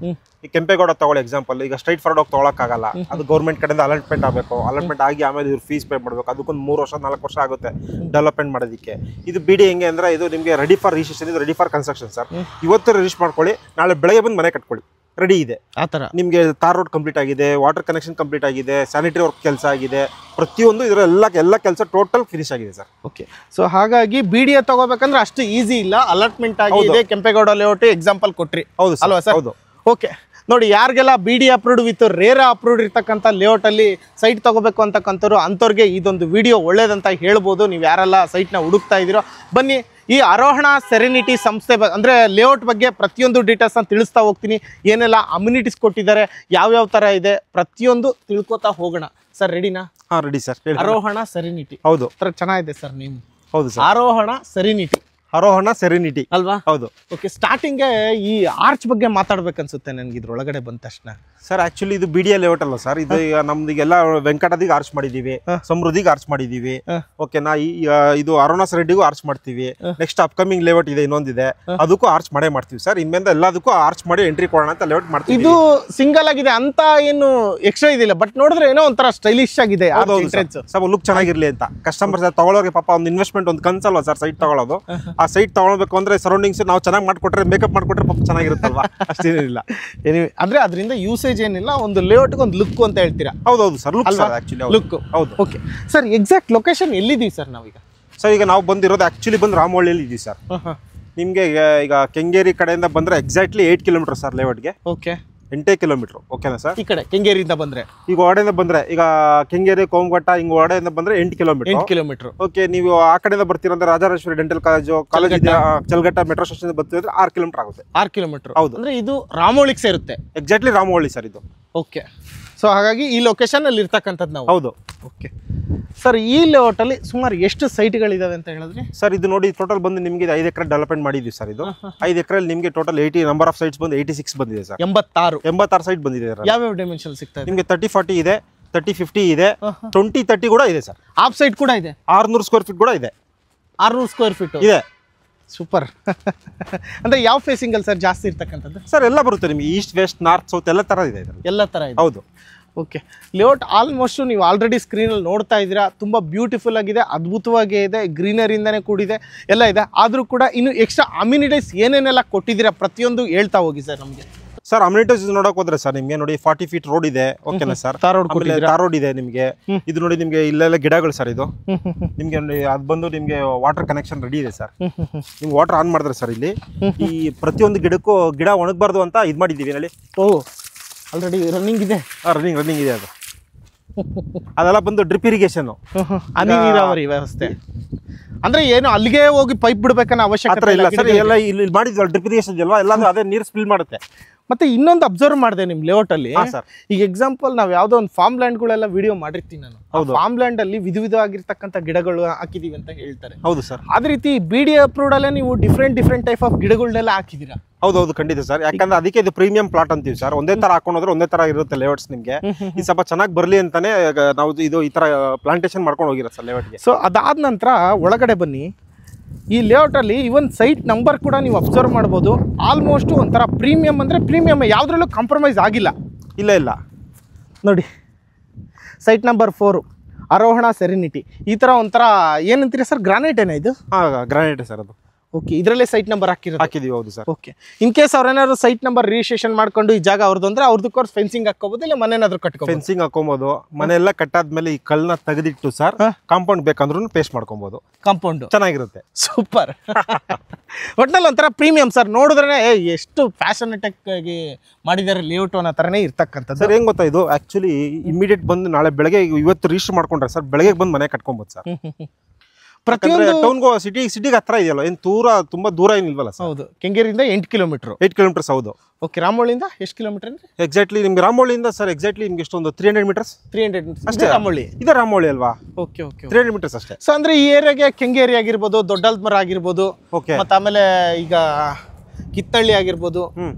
ಈ ಕೆಂಪೇಗೌಡ ತಗೊಳ್ಳಿ ಎಕ್ಸಾಂಪಲ್. ಈಗ ಸ್ಟ್ರೈಟ್ ಫಾರ್ವರ್ಡ್ ಹೋಗಿ ತಗೊಳಕ್ಕಾಗಲ್ಲ. ಅದು ಗೌರ್ಮೆಂಟ್ ಕಡೆಯಿಂದ ಅಲಾಟ್ಮೆಂಟ್ ಆಗಬೇಕು. ಅಲಾಟ್ಮೆಂಟ್ ಆಗಿ ಆಮೇಲೆ ಇವ್ರು ಫೀಸ್ ಪೇ ಮಾಡಬೇಕು. ಅದಕ್ಕೊಂದು 3 ವರ್ಷ 4 ವರ್ಷ ಆಗುತ್ತೆ ಡೆವಲಪ್ಮೆಂಟ್ ಮಾಡೋದಕ್ಕೆ. ಇದು BDA ಹೆಂಗೆ ಅಂದ್ರೆ ಇದು ನಿಮಗೆ ರೆಡಿ ಫಾರ್ ರಿಜಿಸ್ಟ್ರೇಷನ್, ಇದು ರೆಡಿ ಫಾರ್ ಕನ್ಸ್ಟ್ರಕ್ಷನ್ ಸರ್. ಇವತ್ತು ರಿಜಿಸ್ಟರ್ ಮಾಡ್ಕೊಳ್ಳಿ, ನಾಳೆ ಬೆಳಗ್ಗೆ ಬಂದು ಮನೆ ಕಟ್ಕೊಳ್ಳಿ. ರೆಡಿ ಇದೆ ಆ ಥರ. ನಿಮಗೆ ತಾರ್ ರೋಡ್ ಕಂಪ್ಲೀಟ್ ಆಗಿದೆ, ವಾಟರ್ ಕನೆಕ್ಷನ್ ಕಂಪ್ಲೀಟ್ ಆಗಿದೆ, ಸ್ಯಾನಿಟರಿ ವರ್ಕ್ ಕೆಲಸ ಆಗಿದೆ, ಪ್ರತಿಯೊಂದು ಇದರ ಎಲ್ಲ ಕೆಲಸ ಟೋಟಲ್ ಫಿನಿಶ್ ಆಗಿದೆ ಸರ್. ಓಕೆ. ಸೊ ಹಾಗಾಗಿ BDA ತಗೋಬೇಕಂದ್ರೆ ಅಷ್ಟು ಈಸಿ ಇಲ್ಲ. ಅಲಾಟ್ಮೆಂಟ್ ಆಗಿದೆ, ಕೆಂಪೇಗೌಡ ಲೇಔಟ್ ಎಕ್ಸಾಂಪಲ್ ಕೊಟ್ರಿ, ಹೌದು ಅಲ್ವಾ ಸರ್? ಹೌದು. ಓಕೆ. ನೋಡಿ ಯಾರಿಗೆಲ್ಲ BD approved with RERA approved ಇರ್ತಕ್ಕಂಥ ಲೇಔಟ್ ಅಲ್ಲಿ ಸೈಟ್ ತಗೋಬೇಕು ಅಂತಕ್ಕಂಥವ್ರು ಅಂಥವ್ರಿಗೆ ಇದೊಂದು ವಿಡಿಯೋ ಒಳ್ಳೇದಂತ ಹೇಳ್ಬೋದು. ನೀವು ಯಾರೆಲ್ಲ ಸೈಟ್ನ ಹುಡುಕ್ತಾ ಇದ್ದೀರೋ ಬನ್ನಿ. ಈ ಆರೋಹಣ ಸೆರೆನಿಟಿ ಸಂಸ್ಥೆ ಅಂದರೆ ಲೇಔಟ್ ಬಗ್ಗೆ ಪ್ರತಿಯೊಂದು ಡೀಟೇಲ್ಸ್ನ ತಿಳಿಸ್ತಾ ಹೋಗ್ತೀನಿ. ಏನೆಲ್ಲ ಅಮ್ಯುನಿಟೀಸ್ ಕೊಟ್ಟಿದ್ದಾರೆ, ಯಾವ್ಯಾವ ಥರ ಇದೆ, ಪ್ರತಿಯೊಂದು ತಿಳ್ಕೊತಾ ಹೋಗೋಣ. ಸರ್ ರೆಡಿನಾ? ಹಾಂ ರೆಡಿ ಸರ್. ಆರೋಹಣ ಸೆರೆನಿಟಿ. ಹೌದು, ಚೆನ್ನಾಗಿದೆ ಸರ್ ನೇಮ್. ಹೌದು ಸರ್, ಆರೋಹಣ ಸೆರೆನಿಟಿ ಆರೋಹಣ ಸೆರೆನಿಟಿ ಅಲ್ವಾ? ಹೌದು. ಓಕೆ, ಸ್ಟಾರ್ಟಿಂಗ್ಗೆ ಈ ಆರ್ಚ್ ಬಗ್ಗೆ ಮಾತಾಡ್ಬೇಕನ್ಸುತ್ತೆ ನನಗೆ ಇದ್ರೊಳಗಡೆ ಬಂದ ತಕ್ಷಣ. ಸರ್ ಆಕ್ಚುಲಿ ಇದು BDA ಲೇಔಟ್ ಅಲ್ಲ ಸರ್, ಇದು ಈಗ ನಮ್ದಿಗೆಲ್ಲ ವೆಂಕಟದಿಗೆ ಆರ್ಚ್ ಮಾಡಿದೀವಿ, ಸಮೃದ್ಧಿಗೆ ಆರ್ಚ್ ಮಾಡಿದೀವಿ. ಓಕೆನಾ, ಇದು ಅರುಣಾಸ್ ರೆಡ್ಡಿಗೂ ಆರ್ಚ್ ಮಾಡ್ತೀವಿ. ನೆಕ್ಸ್ಟ್ ಅಪ್ಕಮಿಂಗ್ ಲೇಔಟ್ ಇದೆ, ಇನ್ನೊಂದಿದೆ, ಅದಕ್ಕೂ ಆರ್ಚ್ ಮಾಡೇ ಮಾಡ್ತೀವಿ ಸರ್. ಇನ್ಮೇಲೆ ಎಲ್ಲದಕ್ಕೂ ಆರ್ಚ್ ಮಾಡಿ ಎಂಟ್ರಿ ಕೊಡೋಣ ಅಂತ ಲೇಔಟ್ ಮಾಡ್ತೀವಿ. ಇದು ಸಿಂಗಲ್ ಆಗಿದೆ ಅಂತ ಏನು ಎಕ್ಸ್ಟ್ರಾ ಇದಿಲ್ಲ, ಬಟ್ ನೋಡಿದ್ರೆ ಏನೋ ಒಂಥರ ಸ್ಟೈಲಿಶ್ ಆಗಿದೆ. ಸ್ವಲ್ಪ ಲುಕ್ ಚೆನ್ನಾಗಿರ್ಲಿ ಅಂತ ಕಸ್ಟಮರ್ಸ್ ತಗೊಳ್ಳೋರಿಗೆ ಪಾಪ ಒಂದು ಇನ್ವೆಸ್ಟ್ಮೆಂಟ್ ಒಂದು ಕನ್ಸಲ್ವಾ ಸರ್ ಸೈಟ್ ತಗೊಳ್ಳೋದು. ಆ ಸೈಟ್ ತಗೊಳ್ಬೇಕು ಅಂದ್ರೆ ಸರೌಂಡಿಂಗ್ಸ್ ನಾವು ಚೆನ್ನಾಗಿ ಮಾಡ್ಕೊಟ್ರೆ, ಮೇಕಪ್ ಮಾಡ್ಕೊಟ್ರೆ ಪಾಪ ಚೆನ್ನಾಗಿರುತ್ತಲ್ವಾ, ಅಷ್ಟೇನಿಲ್ಲ. ಅಂದ್ರೆ ಅದರಿಂದ ಯೂಸೇಜ್ ಏನಿಲ್ಲ, ಒಂದು ಲೇಔಟ್ ಒಂದು ಲುಕ್ ಅಂತ ಹೇಳ್ತೀರಾ? ಹೌದೌದು sir, look sir actually look. ಹೌದು. ಓಕೆ ಸರ್, ಎಕ್ಸಾಕ್ಟ್ ಲೊಕೇಶನ್ ಎಲ್ಲಿದ್ದೀವಿ ಸರ್ ನಾವೀಗ? ಸರ್ ಈಗ ನಾವು ಬಂದಿರೋದು ಆಕ್ಚುಲಿ ಬಂದು ರಾಮವಳ್ಳಿಯಲ್ಲಿ ಇದ್ದೀವಿ ಸರ್. ನಿಮಗೆ ಈಗ ಕೆಂಗೇರಿ ಕಡೆಯಿಂದ ಬಂದ್ರೆ ಎಕ್ಸಾಕ್ಟ್ಲಿ 8 ಕಿಲೋಮೀಟರ್ ಸರ್ ಲೇಔಟ್ಗೆ. Okay, 8 kilometre. ಓಕೆನಾ ಸರ್? ಈ ಕಡೆ ಕೆಂಗೇರಿಯಿಂದ ಬಂದ್ರೆ, ಈಗ ಒಡೆಯಿಂದ ಬಂದ್ರೆ, ಈಗ ಕೆಂಗೇರಿ ಕೋಮಘಟ್ಟ ಹಿಂಗ್ ಒಡೆಯಿಂದ ಬಂದ್ರೆ 8 ಕಿಲೋಮೀಟರ್. ಓಕೆ, ನೀವು ಆ ಕಡೆಯಿಂದ ಬರ್ತೀರಂದ್ರೆ ರಾಜರಾಜೇಶ್ವರಿ ಡೆಂಟಲ್ ಕಾಲೇಜ್ ಇದೆ, ಚಲ್ಗಟ್ಟ ಮೆಟ್ರೋ ಸ್ಟೇಷನ್ ಬರ್ತಿದ್ರೆ 6 ಕಿಲೋಮೀಟರ್ ಆಗುತ್ತೆ. 6 ಕಿಲೋಮೀಟರ್. ಹೌದು. ಅಂದ್ರೆ ಇದು ರಾಮವಳ್ಳಿಗೆ ಸೇರುತ್ತೆ. ಎಕ್ಸಾಕ್ಟ್ಲಿ ರಾಮವಳ್ಳಿ ಸರ್ ಇದು. ಓಕೆ, ಸೊ ಹಾಗಾಗಿ ಈ ಲೊಕೇಶನ್ ಅಲ್ಲಿ ಇರ್ತಕ್ಕಂಥದ್ದು ನಾವು. ಹೌದು. ಓಕೆ ಸರ್, ಈ ಲೇಔಟ್ ಅಲ್ಲಿ ಸುಮಾರು ಎಷ್ಟು ಸೈಟ್ಗಳಿದಾವೆ ಅಂತ ಹೇಳಿದ್ರಿ ಸರ್? ಇದು ನೋಡಿ ಟೋಟಲ್ ಬಂದು ನಿಮಗೆ 5 ಎಕರೆ ಡೆವಲಪ್ಮೆಂಟ್ ಮಾಡಿದ್ವಿ ಸರ್. ಇದು 5 ಎಕರೆಲ್ಲಿ ನಿಮಗೆ ಟೋಟಲ್ 80 ನಂಬರ್ ಆಫ್ ಸೈಟ್ಸ್ ಬಂದು 86 ಬಂದಿದೆ ಸರ್. 86 ಸೈಟ್ ಬಂದಿದೆ. ಯಾವ್ಯಾವ ಡೈಮೆನ್ಷನ್ ಸಿಗ್ತಾ ಇದೆ ನಿಮಗೆ? 30-40 ಇದೆ, 30-50 ಇದೆ, 20-30 ಕೂಡ ಇದೆ ಸರ್. ಆಫ್ ಸೈಟ್ ಕೂಡ ಇದೆ. 600 ಸ್ಕ್ವೇರ್ ಫೀಟ್ ಕೂಡ ಇದೆ. 600 ಸ್ಕ್ವೇರ್ ಫೀಟ್ ಇದೆ. ಸೂಪರ್. ಅಂದ್ರೆ ಯಾವ ಫೇಸಿಂಗ್ ಅಲ್ಲಿ ಸರ್ ಜಾಸ್ತಿ ಇರ್ತಕ್ಕಂಥದ್ದು? ಸರ್ ಎಲ್ಲ ಬರುತ್ತೆ ನಿಮಗೆ, ಈಸ್ಟ್ ವೆಸ್ಟ್ ನಾರ್ತ್ ಸೌತ್ ಎಲ್ಲ ತರ ಇದೆ. ಎಲ್ಲ ತರ ಇದೆ. ಹೌದು. ಓಕೆ, ಲೇಔಟ್ ಆಲ್ಮೋಸ್ಟ್ ನೀವು ಆಲ್ರೆಡಿ ಸ್ಕ್ರೀನಲ್ಲಿ ನೋಡ್ತಾ ಇದ್ದೀರಾ. ತುಂಬ ಬ್ಯೂಟಿಫುಲ್ ಆಗಿದೆ, ಅದ್ಭುತವಾಗಿ ಇದೆ, ಗ್ರೀನರಿಯಿಂದನೇ ಕೂಡಿದೆ, ಎಲ್ಲ ಇದೆ. ಆದರೂ ಕೂಡ ಇನ್ನು ಎಕ್ಸ್ಟ್ರಾ ಅಮ್ಯುನಿಟೀಸ್ ಏನೇನೆಲ್ಲ ಕೊಟ್ಟಿದ್ದೀರಾ ಪ್ರತಿಯೊಂದು ಹೇಳ್ತಾ ಹೋಗಿ ಸರ್ ನಮಗೆ. ಸರ್ ಅಮ್ಯುನಿಟೀಸ್ ನೋಡಕ್ ಹೋದ್ರೆ ಸರ್ ನಿಮಗೆ ನೋಡಿ 40 ಫೀಟ್ ರೋಡ್ ಇದೆ. ಓಕೆನಾ ಸರ್? ತಾರ್ ರೋಡ್ ಇದೆ ನಿಮಗೆ. ಇದು ನೋಡಿ ನಿಮಗೆ ಇಲ್ಲೆಲ್ಲ ಗಿಡಗಳು ಸರ್. ಇದು ನಿಮ್ಗೆ ಅದು ಬಂದು ನಿಮ್ಗೆ ವಾಟರ್ ಕನೆಕ್ಷನ್ ರೆಡಿ ಇದೆ ಸರ್. ನಿಮ್ಗೆ ವಾಟರ್ ಆನ್ ಮಾಡಿದ್ರೆ ಸರ್ ಇಲ್ಲಿ ಈ ಪ್ರತಿಯೊಂದು ಗಿಡಕ್ಕೂ ಗಿಡ ಒಣಗಬಾರ್ದು ಅಂತ ಇದು ಮಾಡಿದ್ದೀವಿ ಹೇಳಿ. ಓ, ಆಲ್ರೆಡಿ ರನ್ನಿಂಗ್ ಇದೆ. ರನ್ನಿಂಗ್ ಇದೆ. ಅದು ಅದೆಲ್ಲ ಬಂದು ಡ್ರಿಪ್ ಇರಿಗೇಷನ್, ಹನಿ ನೀರಾವರಿ ವ್ಯವಸ್ಥೆ. ಅಂದ್ರೆ ಏನು ಅಲ್ಲಿಗೆ ಹೋಗಿ ಪೈಪ್ ಬಿಡ್ಬೇಕನ್ನೋ ಅವಶ್ಯಕತೆ ಇಲ್ಲ ಸರ್. ಎಲ್ಲ ಇಲ್ಲಿ ಮಾಡಿದ್ವಲ್ಲ ಡ್ರಿಪ್ ಇರಿಗೇಷನ್ ಅಲ್ವಾ, ಎಲ್ಲಾದ್ರೂ ಅದೇ ನೀರು ಸ್ಪಿಲ್ ಮಾಡುತ್ತೆ. ಮತ್ತೆ ಇನ್ನೊಂದು ಅಬ್ಸರ್ವ್ ಮಾಡಿದೆ ನಿಮ್ ಲೇಔಟ್ ಅಲ್ಲಿ. ಈಗ ಎಕ್ಸಾಂಪಲ್ ನಾವ್ ಯಾವ್ದೋ ಒಂದು ಫಾರ್ಮ್ ಲ್ಯಾಂಡ್ ಗಳೆಲ್ಲ ವಿಡಿಯೋ ಮಾಡಿರ್ತೀನಿ ನಾನು. ಫಾರ್ಮ್ ಲ್ಯಾಂಡ್ ಅಲ್ಲಿ ವಿಧವಾಗಿರ್ತಕ್ಕಂಥ ಗಿಡಗಳು ಹಾಕಿದೀವಿ ಅಂತ ಹೇಳ್ತಾರೆ. ಹೌದು ಸರ್. ಅದೇ ರೀತಿ BDA ಅಪ್ರೂವ್ಡ್ ಅಲ್ಲೇ ನೀವು ಡಿಫ್ರೆಂಟ್ ಟೈಪ್ ಆಫ್ ಗಿಡಗಳನ್ನೆಲ್ಲ ಹಾಕಿದೀರಾ? ಹೌದೌದು, ಖಂಡಿತ ಸರ್. ಯಾಕಂದ್ರೆ ಅದಕ್ಕೆ ಇದು ಪ್ರೀಮಿಯಂ ಪ್ಲಾಟ್ ಅಂತೀವಿ ಸರ್. ಒಂದೇ ತರ ಹಾಕೊಂಡ್ರೆ ಒಂದೇ ತರ ಇರುತ್ತೆ ಲೇಔಟ್ಸ್. ನಿಮ್ಗೆ ಇದು ಸ್ವಲ್ಪ ಚೆನ್ನಾಗಿ ಬರ್ಲಿ ಅಂತಾನೆ ನಾವು ಇದು ಈ ತರ ಪ್ಲಾಂಟೇಶನ್ ಮಾಡ್ಕೊಂಡು ಹೋಗಿರೋ ಸರ್ ಲೇಔಟ್ಗೆ. ಸೊ ಅದಾದ ನಂತರ ಒಳಗಡೆ ಬನ್ನಿ. ಈ ಲೇಔಟ್ ಅಲ್ಲಿ ಇವನ್ ಸೈಟ್ ನಂಬರ್ ಕೂಡ ನೀವು ಅಬ್ಸರ್ವ್ ಮಾಡ್ಬೋದು. ಆಲ್ಮೋಸ್ಟ್ ಒಂಥರ ಪ್ರೀಮಿಯಂ ಅಂದ್ರೆ ಪ್ರೀಮಿಯಂ, ಯಾವ್ದ್ರಲ್ಲೂ ಕಾಂಪ್ರಮೈಸ್ ಆಗಿಲ್ಲ. ಇಲ್ಲ ನೋಡಿ, ಸೈಟ್ ನಂಬರ್ 4 ಆರೋಹಣ ಸೆರೆನಿಟಿ. ಈ ತರ ಒಂಥರ ಏನಂತೀರಿ ಸರ್? ಗ್ರಾನೈಟ್ ಏನ ಇದು? ಗ್ರಾನೈಟ್ ಸರ್ ಅದು. ಓಕೆ, ಇದರಲ್ಲೇ ಸೈಟ್ ನಂಬರ್ ಹಾಕಿದೀವಿ. ಹೌದು ಸರ್. ಓಕೆ, ಇನ್ ಕೇಸ್ ಅವ್ರೇನಾದ್ರು ಸೈಟ್ ನಂಬರ್ ರಿಜಿಸ್ಟ್ರೇಷನ್ ಮಾಡ್ಕೊಂಡು ಈ ಜಾಗ ಅವ್ರದ್ದು ಅಂದ್ರೆ ಅವ್ರದಕ್ಕೋರ್ ಫೆನ್ಸಿಂಗ್ ಹಾಕೋಬಹುದು, ಇಲ್ಲ ಮನೇನಾದ್ರು ಕಟ್ಕೋಬಹುದು? ಫೆನ್ಸಿಂಗ್ ಹಾಕೋಬಹುದು. ಮನೆ ಎಲ್ಲ ಕಟ್ಟಾದ್ಮೇಲೆ ಈ ಕಲ್ಲನ್ನ ತೆಗೆದಿಟ್ಟು ಸರ್ ಕಾಂಪೌಂಡ್ ಬೇಕಂದ್ರೂ ಪೇಸ್ಟ್ ಮಾಡ್ಕೊಬಹುದು. ಕಾಂಪೌಂಡ್ ಚೆನ್ನಾಗಿರುತ್ತೆ. ಸೂಪರ್. ಒಟ್ನಲ್ಲಿ ಒಂಥರ ಪ್ರೀಮಿಯಂ ಸರ್. ನೋಡಿದ್ರೆ ಎಷ್ಟು ಫ್ಯಾಷನೇಟಿಕ್ ಆಗಿ ಮಾಡಿದ್ದಾರೆ ಲೇಔಟ್ ಅನ್ನೋ ತರನೇ ಇರ್ತಕ್ಕಂಥದ್ದು. ಸರ್ ಹೆಂಗ್ ಗೊತ್ತಾ, ಇದು ಆಕ್ಚುಲಿ ಇಮಿಡಿಯೇಟ್ ಬಂದು ನಾಳೆ ಬೆಳಗ್ಗೆ ಇವತ್ತು ರಿಜಿಸ್ಟರ್ ಮಾಡ್ಕೊಂಡ್ರೆ ಸರ್ ಬೆಳಗ್ಗೆ ಬಂದು ಮನೆ ಕಟ್ಕೊಬಹುದು ಸರ್. ಪ್ರತಿಯೊಂದು ಟೌನ್ಗೂ ಸಿಟಿಗೆ ಹತ್ರ ಇದೆಯಲ್ಲ, ಏನು ತುಂಬಾ ದೂರ ಏನಿಲ್ವಲ್ಲ ಸರ್. ಹೌದು, ಕೆಂಗೇರಿಯಿಂದ 8 ಕಿಲೋಮೀಟರ್. 8 ಕಿಲೋಮೀಟರ್ಸ್. ಹೌದು. ಓಕೆ, ರಾಮವಳ್ಳಿಯಿಂದ ಎಷ್ಟು ಕಿಲೋಮೀಟರ್ ಅಂದ್ರೆ? ಎಕ್ಸಾಕ್ಟ್ಲಿ ನಿಮ್ಗೆ ರಾಮವಳ್ಳಿಯಿಂದ ಸರ್ ಎಕ್ಸಾಕ್ಟ್ಲಿ ನಿಮ್ಗೆ ಎಷ್ಟೊಂದು 300 ಮೀಟರ್ಸ್. 300 ಅಷ್ಟೇ ರಾಮವಳ್ಳಿ ಇದೆ. ರಾಮವಳ್ಳಿ ಅಲ್ವಾ? ಓಕೆ ಓಕೆ, 300 ಮೀಟರ್ಸ್ ಅಷ್ಟೇ. ಸೊ ಅಂದ್ರೆ ಈ ಏರಿಯಾಗೆ ಕೆಂಗೇರಿ ಆಗಿರ್ಬೋದು, ದೊಡ್ಡಲ್ಮರ ಆಗಿರ್ಬೋದು, ಮತ್ತೆ ಆಮೇಲೆ ಈಗ ಕಿತ್ತಳ್ಳಿ ಆಗಿರ್ಬೋದು,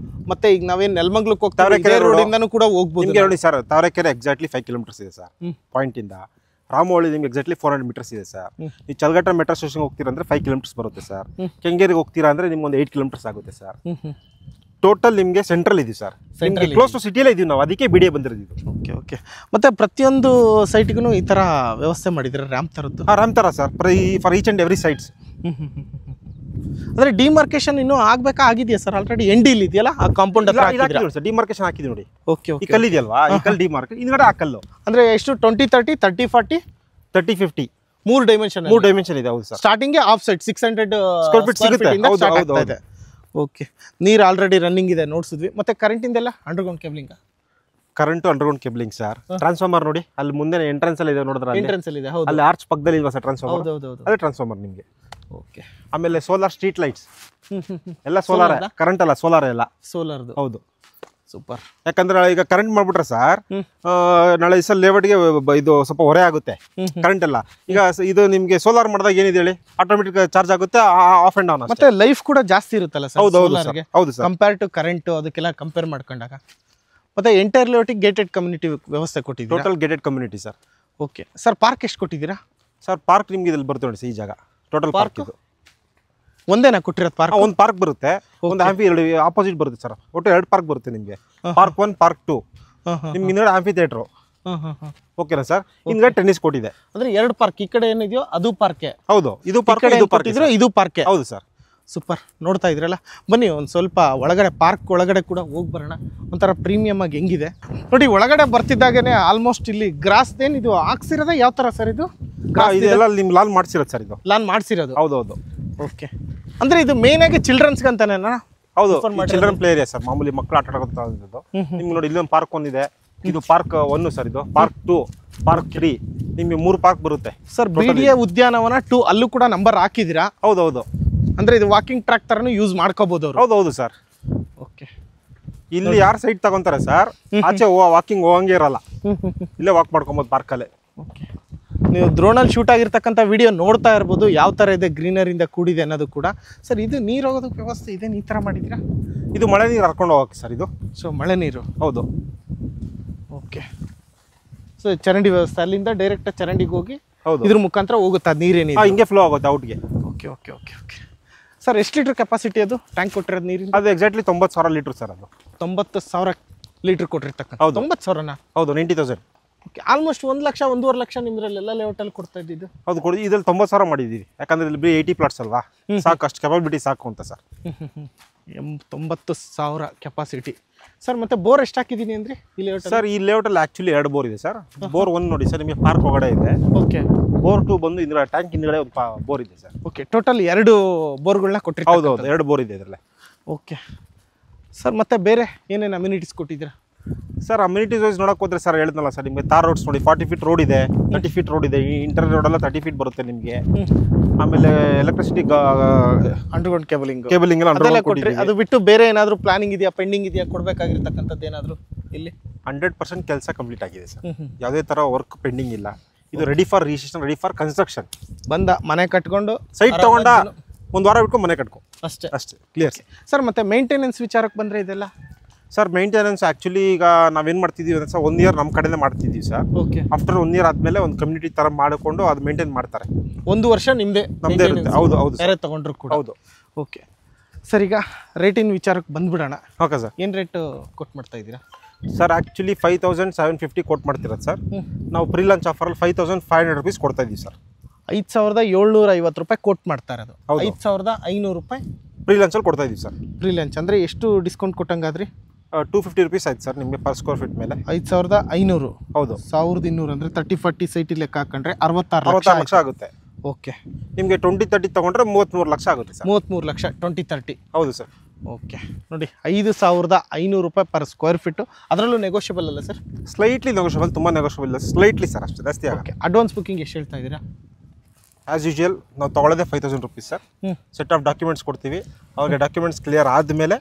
ಮತ್ತೆ ಈಗ ನಾವೇನ್ ನೆಲಮಂಗಲಕ್ಕೆ ಹೋಗ್ತಾರೆ ರೋಡ್ ಇಂದನೂ ಕೂಡ ಹೋಗ್ಬೋದು. ನಿಮ್ಗೆ ನೋಡಿ ಸರ್, ತಾವರೆಕೆರೆ ಎಕ್ಸಾಕ್ಟ್ಲಿ 5 ಕಿಲೋಮೀಟರ್ಸ್ ಇದೆ ಸರ್ ಪಾಯಿಂಟ್ ಇಂದ. ರಾಮವಳ್ಳಿ ನಿಮ್ಗೆ ಎಕ್ಸಾಕ್ಟ್ಲಿ 400 ಮೀಟರ್ಸ್ ಇದೆ ಸರ್. ನೀವು ಚಲ್ಗಟ್ಟ ಮೆಟ್ರೋ ಸ್ಟೇಷನ್ ಹೋಗ್ತೀರಾ ಅಂದ್ರೆ 5 ಕಿಲೋಮೀಟರ್ಸ್ ಬರುತ್ತೆ ಸರ್. ಕೆಂಗೇರಿಗೆ ಹೋಗ್ತೀರಾ ಅಂದ್ರೆ ನಿಮ್ಗೆ ಒಂದು 8 ಕಿಲೋಮೀಟರ್ಸ್ ಆಗುತ್ತೆ ಸರ್. ಟೋಟಲ್ ನಿಮ್ಗೆ ಸೆಂಟ್ರಲ್ ಇದೀವಿ ಸರ್. ಕ್ಲೋಸ್ ಟು ಸಿಟಿಯಲ್ಲೇ ಇದೀವಿ ನಾವು, ಅದಕ್ಕೆ BDA ಬಂದಿರೋದು. Okay okay. ಮತ್ತೆ ಪ್ರತಿಯೊಂದು ಸೈಟ್ಗೂ ಈ ತರ ವ್ಯವಸ್ಥೆ ಮಾಡಿದ್ರೆ ರ್ಯಾಂಪ್ ತರದ್ದು? ರ್ಯಾಂಪ್ ತರ sir, for each and every sites. ಅಂದ್ರೆ ಡಿಮಾರ್ಕೇಶನ್ ಇನ್ನೂ ಆಗ್ಬೇಕಾ? ಆಗಿದೆಯಾ ಸರ್? ಆಲ್ರೆಡಿ ಎಂಡಿ ಇಲ್ಲಿ ಇದೆಯಲ್ಲ ಆ ಕಾಂಪೌಂಡ್ ಹತ್ರ ಹಾಕಿದ್ದೀರಾ ಸರ್? ಡಿಮಾರ್ಕೇಶನ್ ಹಾಕಿದ್ವಿ ನೋಡಿ. ಓಕೆ ಓಕೆ, ಈ ಕಲ್ಲು ಇದೆಯಲ್ವಾ, ಈ ಕಲ್ಲು ಡಿಮಾರ್ಕ್, ಇನ್ನೊಂದು ಆ ಕಲ್ಲು. ಅಂದ್ರೆ ಎಷ್ಟು? 20-30, 30-40, 30-50 3 ಡೈಮೆನ್ಷನ್. 3 ಡೈಮೆನ್ಷನ್ ಇದೆ. ಹೌದು sir. Starting of side 600 square feet ಸಿಗುತ್ತೆ. ಹೌದು ಹೌದು. ಓಕೆ, ನೀರು ಆಲ್ರೆಡಿ ರನ್ನಿಂಗ್ ಇದೆ ನೋಡ್ಸಿದ್ವಿ. ಮತ್ತೆ ಕರೆಂಟಿಂದೆಲ್ಲ underground cabling? Current underground cabling sir. Transformer ನೋಡಿ ಅಲ್ಲಿ ಮುಂದೆ ಎಂಟ್ರೆನ್ಸ್ ಅಲ್ಲಿ ಇದೆ ನೋಡಿದ್ರೆ, ಎಂಟ್ರೆನ್ಸ್ ಅಲ್ಲಿ ಇದೆ. ಹೌದು, ಅಲ್ಲಿ ಆರ್ಚ್ ಪಕ್ಕದಲ್ಲಿ ಇಲ್ವಾ ಸರ್ ಟ್ರಾನ್ಸ್ಫಾರ್ಮರ್? ಹೌದು. ಅದೇ ಟ್ರಾನ್ಸ್ಫಾರ್ಮರ್ ನಿಮಗೆ. ಓಕೆ, ಆಮೇಲೆ ಸೋಲಾರ್ ಸ್ಟ್ರೀಟ್ ಲೈಟ್ಸ್ ಎಲ್ಲ ಸೋಲಾರ್, ಕರೆಂಟ್ ಅಲ್ಲ ಸೋಲಾರ್ ಎಲ್ಲ ಸೋಲಾರ್ದು. ಹೌದು, ಸೂಪರ್. ಯಾಕಂದ್ರೆ ಈಗ ಕರೆಂಟ್ ಮಾಡ್ಬಿಟ್ರೆ ಸರ್ ನಾಳೆ ದಿವಸ ಲೇಔಟ್ಗೆ ಇದು ಸ್ವಲ್ಪ ಹೊರೆ ಆಗುತ್ತೆ ಕರೆಂಟ್ ಎಲ್ಲ. ಈಗ ಇದು ನಿಮ್ಗೆ ಸೋಲಾರ್ ಮಾಡಿದಾಗ ಏನಿದೆ ಹೇಳಿ, ಆಟೋಮೆಟಿಕ್ ಚಾರ್ಜ್ ಆಗುತ್ತೆ, ಆಫ್ ಅಂಡ್ ಆನ್. ಮತ್ತೆ ಲೈಫ್ ಕೂಡ ಜಾಸ್ತಿ ಇರುತ್ತಲ್ಲ ಸರ್ ಸೋಲಾರ್ಗೆ? ಹೌದು ಸರ್, ಕಂಪೇರ್ ಟು ಕರೆಂಟ್ ಅದಕ್ಕೆಲ್ಲ ಕಂಪೇರ್ ಮಾಡ್ಕೊಂಡಾಗ. ಮತ್ತೆ ಎಂಟೈರ್ ಲೇಔಟಿಗೆ ಗೇಟೆಡ್ ಕಮ್ಯುನಿಟಿ ವ್ಯವಸ್ಥೆ ಕೊಟ್ಟಿದ್ದೀರಾ? Total gated community sir. Okay sir, park ಎಷ್ಟು ಕೊಟ್ಟಿದ್ದೀರಾ ಸರ್? ಪಾರ್ಕ್ ನಿಮ್ಗೆ ಇದ್ರಲ್ಲಿ ಬರುತ್ತೆ ನೋಡಿ ಈ ಜಾಗ. ಟೋಟಲ್ ಪಾರ್ಕ್ ಇದು ಒಂದೇನಾ ಕೊಟ್ಟಿರೋದು ಪಾರ್ಕ್? ಒಂದು ಪಾರ್ಕ್ ಬರುತ್ತೆ, ಒಂದು ಆಂಫಿ, ಎರಡು ಆಪೋಸಿಟ್ ಬರುತ್ತೆ ಸರ್. ಒಟ್ಟು 2 ಪಾರ್ಕ್ ಬರುತ್ತೆ ನಿಮಗೆ. Park 1, park 2. ನಿಮ್ಗೆ ಇನ್ನೊಂದು ಆಂಫಿ ಥಿಯೇಟ್ರು. ಓಕೆನಾ ಸರ್? ಹಿಂಗೆ ಟೆನ್ನಿಸ್ ಕೋರ್ಟ್ ಇದೆ. ಅಂದ್ರೆ 2 ಪಾರ್ಕ್, ಈ ಕಡೆ ಏನಿದೆಯೋ ಅದು ಪಾರ್ಕೆ? ಹೌದು, ಇದು ಪಾರ್ಕ್, ಇದು ಪಾರ್ಕ್ ಇದ್ರೆ ಇದು ಪಾರ್ಕೆ. ಹೌದು ಸರ್. ಸೂಪರ್. ನೋಡ್ತಾ ಇದ್ರಲ್ಲ, ಬನ್ನಿ ಒಂದು ಸ್ವಲ್ಪ ಒಳಗಡೆ ಪಾರ್ಕ್ ಒಳಗಡೆ ಕೂಡ ಹೋಗಿ ಬರೋಣ. ಒಂಥರ ಪ್ರೀಮಿಯಮ್ ಆಗಿ ಹೆಂಗಿದೆ ನೋಡಿ. ಒಳಗಡೆ ಬರ್ತಿದ್ದಾಗನೇ ಆಲ್ಮೋಸ್ಟ್ ಇಲ್ಲಿ ಗ್ರಾಸ್ ಏನಿದು ಹಾಕ್ಸಿರೋದ ಯಾವ ತರ ಸರ್? ಇದು ಇದೆಲ್ಲ ನಿಮ್ ಲಾನ್ ಮಾಡ್ಸಿರೋದು ಸರ್. ಇದು ಲಾನ್ ಮಾಡ್ಸಿರೋದು? ಹೌದೌದು. ಓಕೆ, ಅಂದ್ರೆ ಇದು ಮೇನ್ ಆಗಿ ಚಿಲ್ಡ್ರನ್ಸ್ ಅಂತಾನೇನಾ? ಹೌದು, ಚಿಲ್ಡ್ರನ್ ಪ್ಲೇ ಏರಿಯಾ ಸರ್. ಮಾಮೂಲಿ ಮಕ್ಕಳು ಆಟ ಆಡೋದು. ನಿಮ್ಗೆ ನೋಡಿ ಇಲ್ಲೊಂದು ಪಾರ್ಕ್ ಒಂದಿದೆ. ಇದು ಪಾರ್ಕ್ 1 ಸರ್. ಇದು ಪಾರ್ಕ್ 2, ಪಾರ್ಕ್ 3, ನಿಮ್ಗೆ 3 ಪಾರ್ಕ್ ಬರುತ್ತೆ ಸರ್. ಬಿಡಿಎ ಉದ್ಯಾನವನ 2 ಅಲ್ಲೂ ಕೂಡ ನಂಬರ್ ಹಾಕಿದಿರಾ? ಹೌದೌದು. ಅಂದ್ರೆ ಇದು ವಾಕಿಂಗ್ ಟ್ರ್ಯಾಕ್ ತರನು ಯೂಸ್ ಮಾಡ್ಕೋಬಹುದು ಅವರು? ಹೌದೌದು ಸರ್. ಓಕೆ, ಇಲ್ಲಿ ಯಾರು ಸೈಟ್ ತಗೊಂತಾರೆ ಸರ್, ಆಚೆ ವಾಕಿಂಗ್ ಹೋಗಂಗೆ ಇರಲ್ಲ, ಇಲ್ಲೇ ವಾಕ್ ಮಾಡ್ಕೊಬೋದು ಪಾರ್ಕಲ್ಲೇ. ಓಕೆ, ನೀವು ಡ್ರೋನಲ್ಲಿ ಶೂಟ್ ಆಗಿರ್ತಕ್ಕಂಥ ವಿಡಿಯೋ ನೋಡ್ತಾ ಇರ್ಬೋದು ಯಾವ ಥರ ಇದೆ, ಗ್ರೀನರಿಯಿಂದ ಕೂಡಿದೆ ಅನ್ನೋದು ಕೂಡ. ಸರ್ ಇದು ನೀರು ಹೋಗೋದಕ್ಕೆ ವ್ಯವಸ್ಥೆ ಇದೆ, ಈ ಥರ ಮಾಡಿದ್ದೀರಾ? ಇದು ಮಳೆ ನೀರು ಹರ್ಕೊಂಡು ಹೋಗಕ್ಕೆ ಸರ್. ಇದು ಸೊ ಮಳೆ ನೀರು? ಹೌದು. ಓಕೆ, ಸೊ ಚರಂಡಿ ವ್ಯವಸ್ಥೆ ಅಲ್ಲಿಂದ ಡೈರೆಕ್ಟ್ ಚರಂಡಿಗೆ ಹೋಗಿ ಹೌದು ಇದ್ರ ಮುಖಾಂತರ ಹೋಗುತ್ತೆ ನೀರೇನಿದೆ, ಹಿಂಗೆ ಫ್ಲೋ ಆಗುತ್ತೆ ಔಟ್ಗೆ. Okay okay okay okay sir, ಎಷ್ಟು ಲೀಟರ್ ಕೆಪಾಸಿಟಿ ಅದು ಟ್ಯಾಂಕ್ ಕೊಟ್ಟಿರೋದು ನೀರಿನ? ಅದು ಎಕ್ಸಾಕ್ಟ್ಲಿ 90,000 ಲೀಟರ್ ಸರ್. ಅದು 90,000 ಲೀಟರ್ ಕೊಟ್ಟಿರ್ತಕ್ಕಂಥ? ಹೌದು. 90,000ನಾ? ಹೌದು, 90,000. ಓಕೆ, ಆಲ್ಮೋಸ್ಟ್ 1 ಲಕ್ಷ 1.5 ಲಕ್ಷ ನಿಮ್ದ್ರಲ್ಲೆಲ್ಲ ಲೇಔಟಲ್ಲಿ ಕೊಡ್ತಾ ಇದ್ದಿದ್ದು? ಹೌದು ಕೊಡಿ. ಇದ್ರಲ್ಲಿ 90,000 ಮಾಡಿದ್ದೀವಿ, ಯಾಕಂದ್ರೆ ಇಲ್ಲಿ 80 ಪ್ಲಾಟ್ಸ್ ಅಲ್ವಾ, ಸಾಕು, ಅಷ್ಟು ಕೆಪಾಬಿಲಿಟಿ ಸಾಕು ಅಂತ ಸರ್. 90,000 capacity sir. ಮತ್ತೆ ಬೋರ್ ಎಷ್ಟು ಹಾಕಿದ್ದೀನಿ ಅಂದ್ರೆ ಈ ಲೇಔಟ್ ಸರ್? ಈ ಲೇಔಟಲ್ಲಿ ಆಕ್ಚುಲಿ 2 ಬೋರ್ ಇದೆ ಸರ್. ಬೋರ್ 1 ನೋಡಿ ಸರ್, ನಿಮಗೆ ಪಾರ್ಕ್ ಒಳಗಡೆ ಇದೆ. ಓಕೆ, ಬೋರ್ 2 ಬಂದು ಇದರ ಟ್ಯಾಂಕ್ ಹಿಂದ್ಗಡೆ ಒಂದು ಬೋರ್ ಇದೆ ಸರ್. ಓಕೆ, ಟೋಟಲ್ 2 ಬೋರ್ಗಳನ್ನ ಕೊಟ್ಟಿರ್ತಾರೆ? ಹೌದು ಹೌದು, 2 ಬೋರ್ ಇದೆ ಇದರಲ್ಲೇ. ಓಕೆ ಸರ್, ಮತ್ತೆ ಬೇರೆ ಏನೇನು ಅಮ್ಯುನಿಟೀಸ್ ಕೊಟ್ಟಿದ್ದೀರಾ ಸರ್? ಅಮ್ಯುನಿಟೀಸ್ ವೈಸ್ ನೋಡಕ್ಕೆ ಹೋದ್ರೆ ಸರ್ ಹೇಳಿದ್ನಲ್ಲ ಸರ್ ನಿಮಗೆ, ತಾರ್ ರೋಡ್ಸ್ ನೋಡಿ 40 ಫೀಟ್ ರೋಡ್ ಇದೆ, 30 ಫೀಟ್ ರೋಡ್ ಇದೆ. ಈ ಇಂಟರ್ ರೋಡೆಲ್ಲ 30 ಫೀಟ್ ಬರುತ್ತೆ ನಿಮಗೆ. ಆಮೇಲೆ ಎಲೆಕ್ಟ್ರಿಸಿಟಿ ಅಂಡರ್ಗ್ರೌಂಡ್ ಕೇಬಲಿಂಗ್ ಎಲ್ಲ ಅದೆಲ್ಲ ಕೊಟ್ರಿ. ಅದು ಬಿಟ್ಟು ಬೇರೆ ಏನಾದರೂ ಪ್ಲಾನಿಂಗ್ ಇದೆಯಾ, ಪೆಂಡಿಂಗ್ ಇದೆಯಾ, ಕೊಡಬೇಕಾಗಿರ್ತಕ್ಕಂಥದ್ದು ಏನಾದರೂ ಇಲ್ಲಿ? 100% ಕೆಲಸ ಕಂಪ್ಲೀಟ್ ಆಗಿದೆ ಸರ್. ಯಾವುದೇ ಥರ ವರ್ಕ್ ಪೆಂಡಿಂಗ್ ಇಲ್ಲ. ಇದು ready for registration, ready for construction. ಬಂದ ಮನೆ ಕಟ್ಕೊಂಡು ಸೈಟ್ ತಗೊಂಡ 1 ವಾರ ಬಿಟ್ಕೊಂಡು ಮನೆ ಕಟ್ಕೊ ಅಷ್ಟೇ ಅಷ್ಟೇ. Clear sir. ಮತ್ತೆ ಮೇಂಟೆನೆನ್ಸ್ ವಿಚಾರಕ್ಕೆ ಬಂದರೆ ಇದೆಲ್ಲ ಸರ್? ಮೇಂಟೆನೆನ್ಸ್ ಆ್ಯಕ್ಚುಲಿ ಈಗ ನಾವೇನು ಮಾಡ್ತಿದ್ದೀವಿ ಅಂದರೆ ಸರ್, 1 ಇಯರ್ ನಮ್ಮ ಕಡೆನೇ ಮಾಡ್ತಿದ್ದೀವಿ ಸರ್. ಓಕೆ, ಆಫ್ಟರ್ 1 ಇಯರ್ ಆದಮೇಲೆ ಒಂದು ಕಮ್ಯುನಿಟಿ ಥರ ಮಾಡಿಕೊಂಡು ಅದು ಮೇಂಟೈನ್ ಮಾಡ್ತಾರೆ. 1 ವರ್ಷ ನಮ್ಮದೇ ಇರುತ್ತೆ. ಹೌದು ಹೌದು ಬೇರೆ ತೊಗೊಂಡ್ರು ಕೂಡ? ಹೌದು. ಓಕೆ ಸರ್, ಈಗ ರೇಟಿನ ವಿಚಾರಕ್ಕೆ ಬಂದ್ಬಿಡೋಣ. Okay sir. ಏನು ರೇಟ್ ಕೊಟ್ಟು ಮಾಡ್ತಾ ಇದ್ದೀರಾ ಸರ್? ಆ್ಯಕ್ಚುಲಿ 5,750 ಕೊಟ್ಟು ಮಾಡ್ತಿರೋದು ಸರ್. ನಾವು ಪ್ರೀ ಲಾಂಚ್ ಆಫರಲ್ಲಿ 5,500 ರುಪೀಸ್ ಕೊಡ್ತಾ ಇದ್ದೀವಿ ಸರ್. 5,750 ರೂಪಾಯಿ ಕೋಟ್ ಮಾಡ್ತಾ ಇರೋದು. ಹೌದು. 5,500 ರೂಪಾಯಿ ಪ್ರೀ ಲಾಂಚಲ್ಲಿ ಕೊಡ್ತಾ ಇದ್ದೀವಿ ಸರ್. ಪ್ರೀ ಲಾಂಚ್ ಅಂದರೆ ಎಷ್ಟು ಡಿಸ್ಕೌಂಟ್ ಕೊಟ್ಟಂಗಾದ್ರಿ? 250 ರುಪೀಸ್ ಆಯ್ತು ಸರ್ ನಿಮಗೆ ಪರ್ ಸ್ಕ್ವೇರ್ ಫೀಟ್ ಮೇಲೆ. 5,500. ಹೌದು, 1,200 ಅಂದರೆ 30-40 ಸೈಟ್ ಲೆಕ್ಕ ಹಾಕೊಂಡ್ರೆ 66 ಲಕ್ಷ ಆಗುತ್ತೆ. ಓಕೆ, ನಿಮಗೆ 20-30 ತಗೊಂಡ್ರೆ 33 ಲಕ್ಷ ಆಗುತ್ತೆ ಸರ್. 33 ಲಕ್ಷ 20-30. ಹೌದು ಸರ್. ಓಕೆ ನೋಡಿ, 5,500 ರೂಪಾಯಿ ಪರ್ ಸ್ಕ್ವೇರ್ ಫೀಟು. ಅದರಲ್ಲೂ ನೆಗೋಷಿಯಬಲ್ ಅಲ್ಲ ಸರ್? ಸ್ಲೈಟ್ಲಿ ನೆಗೋಷಿಯಬಲ್, ತುಂಬ ನೆಗೋಷಿಯಬಲ್ ಇಲ್ಲ, ಸ್ಲೈಟ್ಲಿ ಸರ್, ಅಷ್ಟು ಜಾಸ್ತಿ ಆಗುತ್ತೆ. ಅಡ್ವಾನ್ಸ್ ಬುಕ್ಕಿಂಗ್ ಎಷ್ಟು ಹೇಳ್ತಾ ಇದ್ದೀರಾ? ಆ್ಯಸ್ ಯೂಶುವಲ್ ನಾವು ತೊಗೊಳ್ಳೋದೇ 5,000 rupees sir. Set of documents ಕೊಡ್ತೀವಿ. ಅವ್ರಿಗೆ ಡಾಕ್ಯುಮೆಂಟ್ಸ್ ಕ್ಲಿಯರ್ ಆದಮೇಲೆ